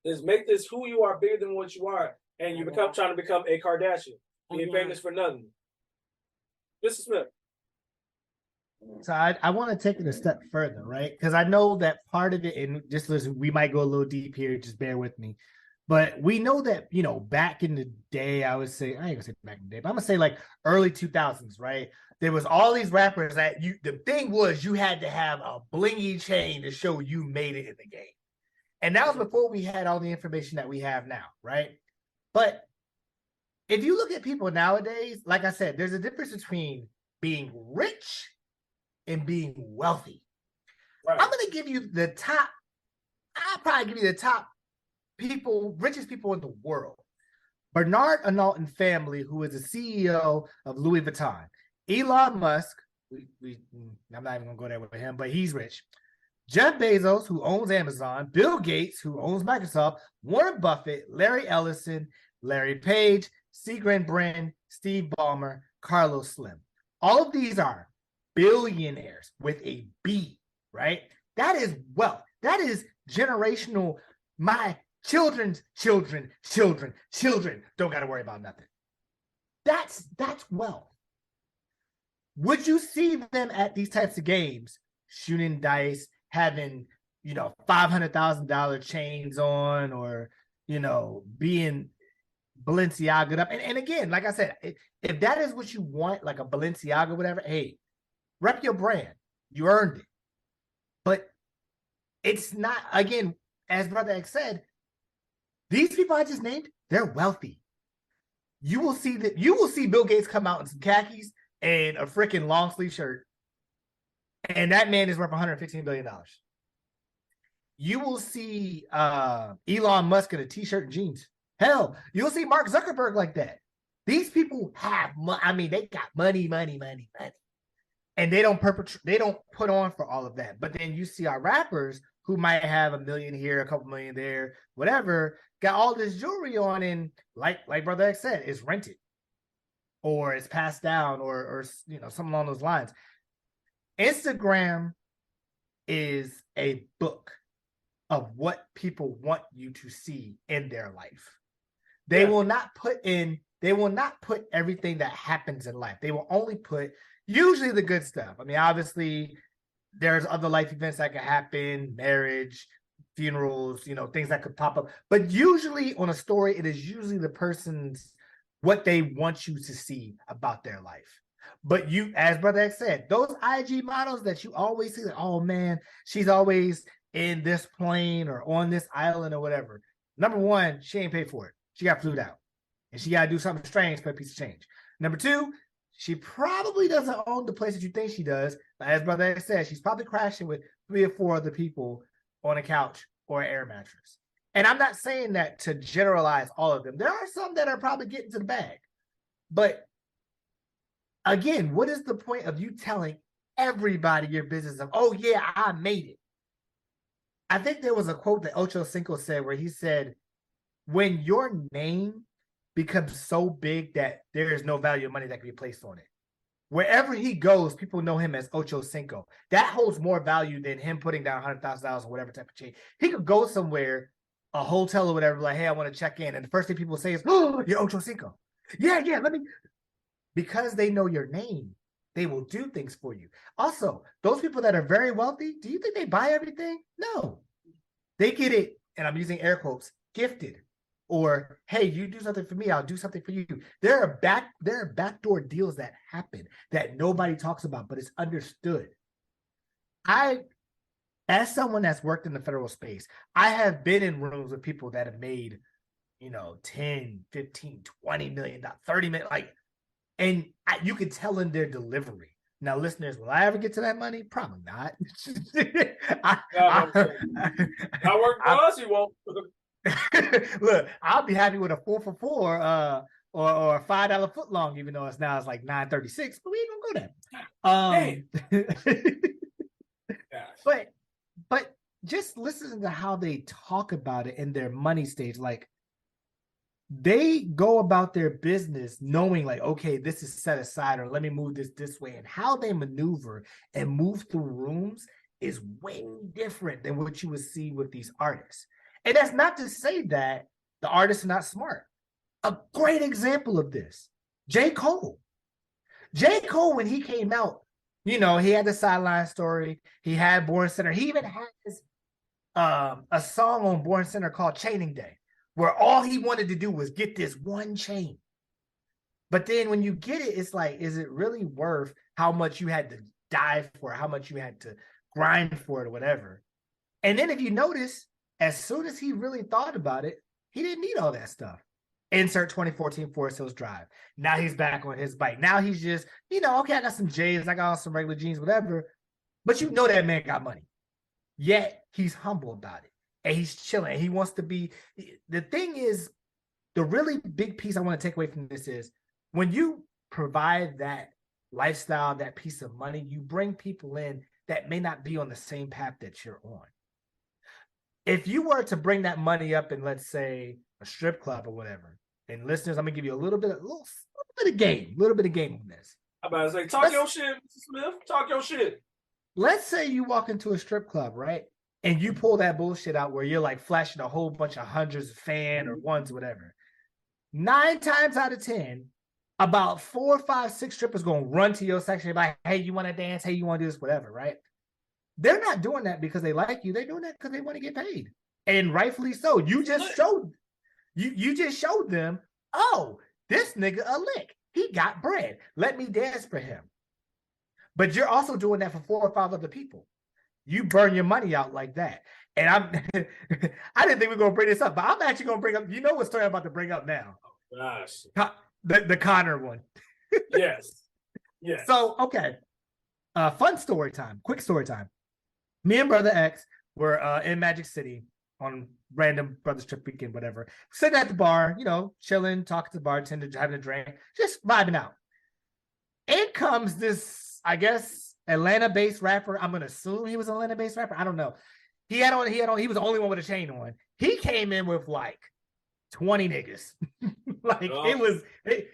Speaker 1: Make this who you are bigger than what you are. And you trying to become a Kardashian. Being famous for nothing. Mr. Smith.
Speaker 3: So I want to take it a step further, right? Because I know that part of it, and just listen, we might go a little deep here, just bear with me. But we know that, back in the day, I would say, I ain't gonna say back in the day, but I'm gonna say like early 2000s, right? There was all these rappers that the thing was you had to have a blingy chain to show you made it in the game. And that was before we had all the information that we have now, right? But if you look at people nowadays, like I said, there's a difference between being rich and being wealthy. Right. I'm gonna give you the top, I'll probably give you the top richest people in the world. Bernard Arnault and family, who is the CEO of Louis Vuitton. Elon Musk, I'm not even going to go there with him, but he's rich. Jeff Bezos, who owns Amazon. Bill Gates, who owns Microsoft. Warren Buffett, Larry Ellison, Larry Page, Sigrid Brin, Steve Ballmer, Carlos Slim. All of these are billionaires with a B, right? That is wealth. That is generational. My children's children don't got to worry about nothing. That's wealth. Would you see them at these types of games, shooting dice, having, $500,000 chains on, or, being Balenciaga up? And again, like I said, if that is what you want, like a Balenciaga, whatever, hey, rep your brand. You earned it. But it's not, again, as Brother X said, these people I just named, they're wealthy. You will see Bill Gates come out in some khakis and a freaking long sleeve shirt, and that man is worth $115 billion. You will see Elon Musk in a t-shirt and jeans. Hell, you'll see Mark Zuckerberg like that. These people have they got money. And they don't put on for all of that. But then you see our rappers who might have $1 million here, a couple million there, whatever, got all this jewelry on, and like Brother X said, it's rented or it's passed down or something along those lines. Instagram is a book of what people want you to see in their life. They will not put everything that happens in life. They will only put usually the good stuff. I mean, obviously, there's other life events that could happen, marriage, funerals, things that could pop up. But usually on a story, it is usually the person's, what they want you to see about their life. But you, as Brother X said, those IG models that you always see, oh man, she's always in this plane or on this island or whatever. Number one, she ain't paid for it. She got flued out. And she got to do something strange for a piece of change. Number two, she probably doesn't own the place that you think she does. As Brother X said, she's probably crashing with 3 or 4 other people on a couch or an air mattress. And I'm not saying that to generalize all of them. There are some that are probably getting to the bag. But again, what is the point of you telling everybody your business of, oh yeah, I made it? I think there was a quote that Ocho Cinco said where he said, when your name becomes so big that there is no value of money that can be placed on it. Wherever he goes, people know him as Ocho Cinco. That holds more value than him putting down $100,000 or whatever type of change. He could go somewhere, a hotel or whatever, like, hey, I want to check in. And the first thing people say is, oh, you're Ocho Cinco. Yeah, let me. Because they know your name, they will do things for you. Also, those people that are very wealthy, do you think they buy everything? No. They get it, and I'm using air quotes, gifted. Or, hey, you do something for me, I'll do something for you. There are backdoor deals that happen that nobody talks about, but it's understood. As someone that's worked in the federal space, I have been in rooms with people that have made, 10, 15, $20 million, $30 million, and you can tell in their delivery. Now, listeners, will I ever get to that money? Probably not.
Speaker 1: I work for us, you won't.
Speaker 3: Look, I'll be happy with a 4 for $4 or a $5 foot long, even though it's like $9.36, but we ain't gonna go there. But just listening to how they talk about it in their money stage, like they go about their business knowing like, okay, this is set aside, or let me move this way, and how they maneuver and move through rooms is way different than what you would see with these artists. And that's not to say that the artists are not smart. A great example of this, J. Cole. J. Cole, when he came out, he had the Sideline Story. He had Born Center. He even has a song on Born Center called Chaining Day, where all he wanted to do was get this one chain. But then when you get it, it's like, is it really worth how much you had to die for, how much you had to grind for it or whatever? And then if you notice, as soon as he really thought about it, he didn't need all that stuff. Insert 2014 Forest Hills Drive. Now he's back on his bike. Now he's just, okay, I got some J's, I got on some regular jeans, whatever. But that man got money. Yet he's humble about it. And he's chilling. He wants to be. The thing is, the really big piece I want to take away from this is when you provide that lifestyle, that piece of money, you bring people in that may not be on the same path that you're on. If you were to bring that money up in, let's say, a strip club or whatever, and listeners, I'm gonna give you a little bit of game on this.
Speaker 1: I'm about to say, talk your shit, Mr. Smith. Talk your shit.
Speaker 3: Let's say you walk into a strip club, right? And you pull that bullshit out where you're like flashing a whole bunch of hundreds of fan or ones, whatever. 9 times out of 10, about 4, 5, 6 strippers gonna run to your section like, hey, you want to dance? Hey, you want to do this? Whatever, right? They're not doing that because they like you. They're doing that because they want to get paid, and rightfully so. You just showed them, oh, this nigga a lick. He got bread. Let me dance for him. But you're also doing that for 4 or 5 other people. You burn your money out like that. And I didn't think we were gonna bring this up, but I'm actually gonna bring up. You know what story I'm about to bring up now?
Speaker 1: Oh, gosh,
Speaker 3: the Connor one.
Speaker 1: Yes.
Speaker 3: So okay, fun story time. Quick story time. Me and Brother X were in Magic City on random Brothers Trip weekend, whatever. Sitting at the bar, chilling, talking to the bartender, having a drink, just vibing out. In comes this, I guess, Atlanta-based rapper. I'm gonna assume he was an Atlanta-based rapper. I don't know. He was the only one with a chain on. He came in with like 20 niggas.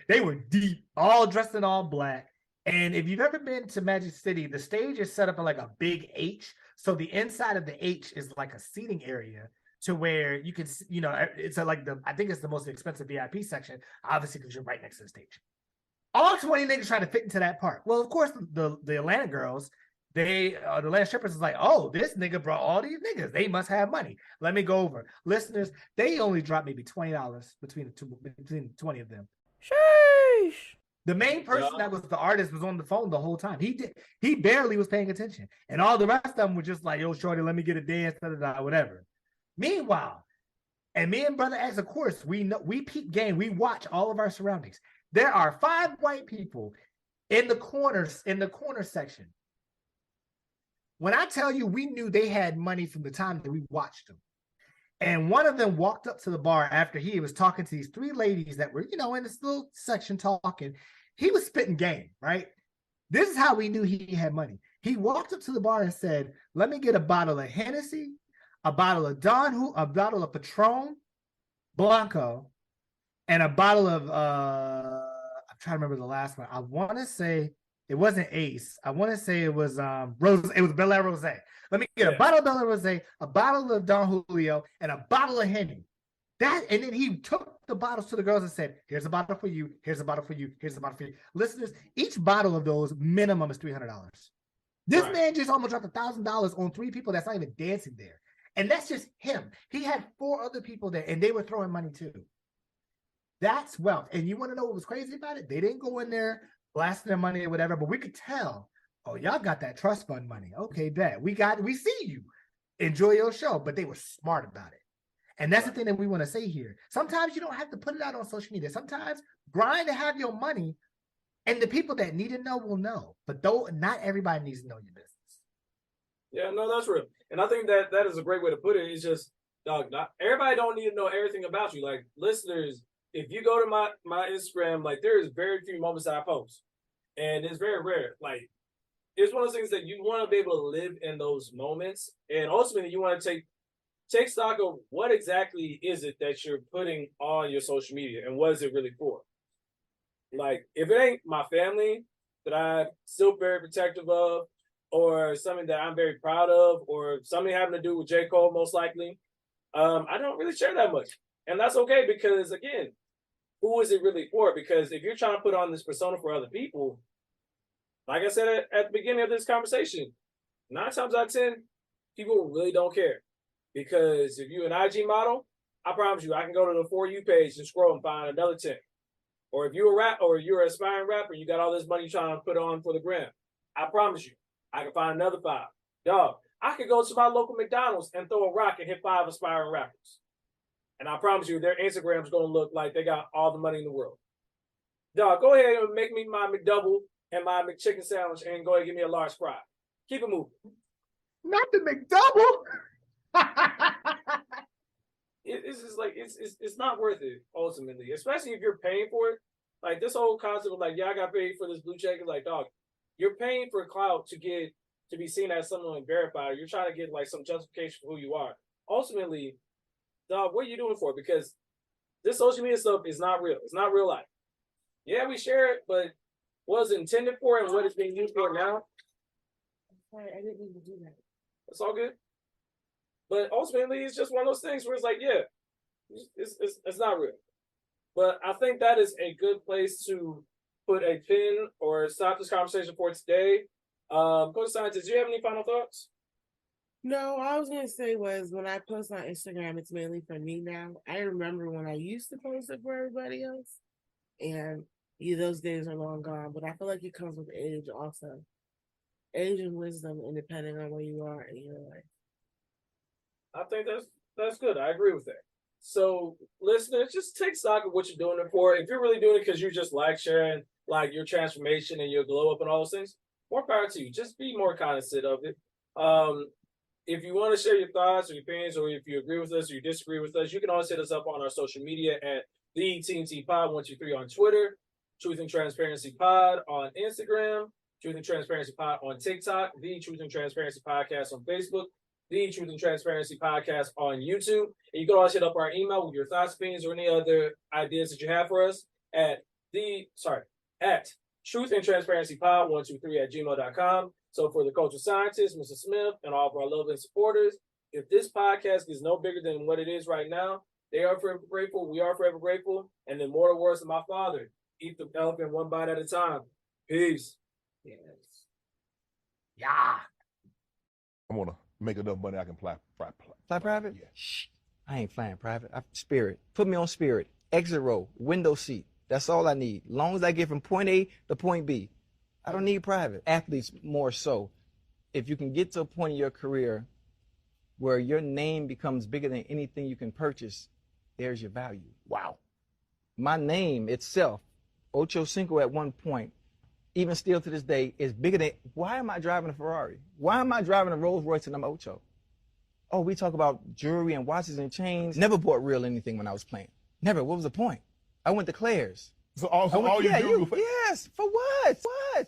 Speaker 3: They were deep, all dressed in all black. And if you've ever been to Magic City, the stage is set up in like a big H. So the inside of the H is like a seating area to where you can, it's I think it's the most expensive VIP section, obviously, because you're right next to the stage. All 20 niggas trying to fit into that part. Well, of course, the Atlanta girls, the Atlanta strippers is like, oh, this nigga brought all these niggas. They must have money. Let me go over. Listeners, they only dropped maybe $20 between 20 of them. Sheesh. The main person that was the artist was on the phone the whole time. He barely was paying attention. And all the rest of them were just like, yo, shorty, let me get a dance, whatever. Meanwhile, and me and Brother X, of course, we peep game. We watch all of our surroundings. There are 5 white people in the corner section. When I tell you, we knew they had money from the time that we watched them. And one of them walked up to the bar after he was talking to these 3 ladies that were, in this little section talking. He was spitting game, right? This is how we knew he had money. He walked up to the bar and said, let me get a bottle of Hennessy, a bottle of a bottle of Patron Blanco, and a bottle of, I'm trying to remember the last one. I want to say it wasn't Ace. I want to say it was Rose. It was Bel Air Rosé. Let me get a bottle of Bel Air Rosé, a bottle of Don Julio, and a bottle of Henny. And then he took the bottles to the girls and said, here's a bottle for you, here's a bottle for you, here's a bottle for you. Listeners, each bottle of those minimum is $300. This man just almost dropped $1,000 on 3 people that's not even dancing there. And that's just him. He had 4 other people there, and they were throwing money too. That's wealth. And you want to know what was crazy about it? They didn't go in there blasting their money or whatever, but we could tell, oh, y'all got that trust fund money. Okay, bet. We see you. Enjoy your show. But they were smart about it. And that's the thing that we want to say here. Sometimes you don't have to put it out on social media. Sometimes grind to have your money, and the people that need to know will know. But not everybody needs to know your business.
Speaker 1: Yeah, no, that's real. And I think that is a great way to put it. It's just, not everybody don't need to know everything about you. Like, listeners, if you go to my Instagram, like, there is very few moments that I post. And it's very rare. Like, it's one of those things that you want to be able to live in those moments. And ultimately, you want to take stock of what exactly is it that you're putting on your social media and what is it really for? Like, if it ain't my family that I'm still very protective of, or something that I'm very proud of, or something having to do with J. Cole, most likely, I don't really share that much. And that's okay because, again, who is it really for? Because if you're trying to put on this persona for other people, like I said at the beginning of this conversation, 9 times out of 10, people really don't care. Because if you're an IG model, I promise you, I can go to the For You page and scroll and find another 10. Or if you're you're an aspiring rapper, you got all this money trying to put on for the gram, I promise you, I can find another 5. Dog, I could go to my local McDonald's and throw a rock and hit 5 aspiring rappers. And I promise you, their Instagram's going to look like they got all the money in the world. Dog, go ahead and make me my McDouble and my McChicken sandwich and go ahead and give me a large fry. Keep it moving.
Speaker 3: Not the McDouble.
Speaker 1: it's just like it's not worth it ultimately, especially if you're paying for it. Like this whole concept of like, yeah, I got paid for this blue check. It's like, dog, you're paying for clout to be seen as someone verified. You're trying to get like some justification for who you are. Ultimately, dog, what are you doing for it? Because this social media stuff is not real. It's not real life. Yeah, we share it, but what it's intended for and what it's being used for now.
Speaker 2: Sorry, I didn't mean to do that.
Speaker 1: It's all good. But ultimately, it's just one of those things where it's like, yeah, it's not real. But I think that is a good place to put a pin or stop this conversation for today. Coach Scientist, do you have any final thoughts?
Speaker 2: No, all I was going to say was when I post on Instagram, it's mainly for me now. I remember when I used to post it for everybody else, and those days are long gone. But I feel like it comes with age also. Age and wisdom, and depending on where you are in your life.
Speaker 1: I think that's good. I agree with that. So, listeners, just take stock of what you're doing it for. If you're really doing it because you just like sharing like your transformation and your glow up and all those things, more power to you. Just be more cognizant of it. If you want to share your thoughts or your opinions, or if you agree with us or you disagree with us, you can always hit us up on our social media at the TNT Pod 123 on Twitter, Truth and Transparency Pod on Instagram, Truth and Transparency Pod on TikTok, the Truth and Transparency Podcast on Facebook, the Truth and Transparency Podcast on YouTube. And you can always hit up our email with your thoughts, opinions, or any other ideas that you have for us at Truth and Transparency Pod 123@gmail.com. So for the cultural scientist, Mr. Smith, and all of our loving supporters, if this podcast is no bigger than what it is right now, they are forever grateful. We are forever grateful. And the immortal words of my father, eat the elephant one bite at a time. Peace.
Speaker 3: Yes. Yeah.
Speaker 11: I want to make enough money I can fly
Speaker 12: private?
Speaker 11: Yeah.
Speaker 12: Shh. I ain't flying private. Spirit. Put me on Spirit. Exit row. Window seat. That's all I need. Long as I get from point A to point B. I don't need private. Athletes more so. If you can get to a point in your career where your name becomes bigger than anything you can purchase, there's your value.
Speaker 11: Wow.
Speaker 12: My name itself, Ocho Cinco at one point, even still to this day, is bigger than, why am I driving a Ferrari? Why am I driving a Rolls Royce and I'm Ocho? Oh, we talk about jewelry and watches and chains. Never bought real anything when I was playing. Never. What was the point? I went to Claire's.
Speaker 11: So all you do?
Speaker 12: Yes. For what? What?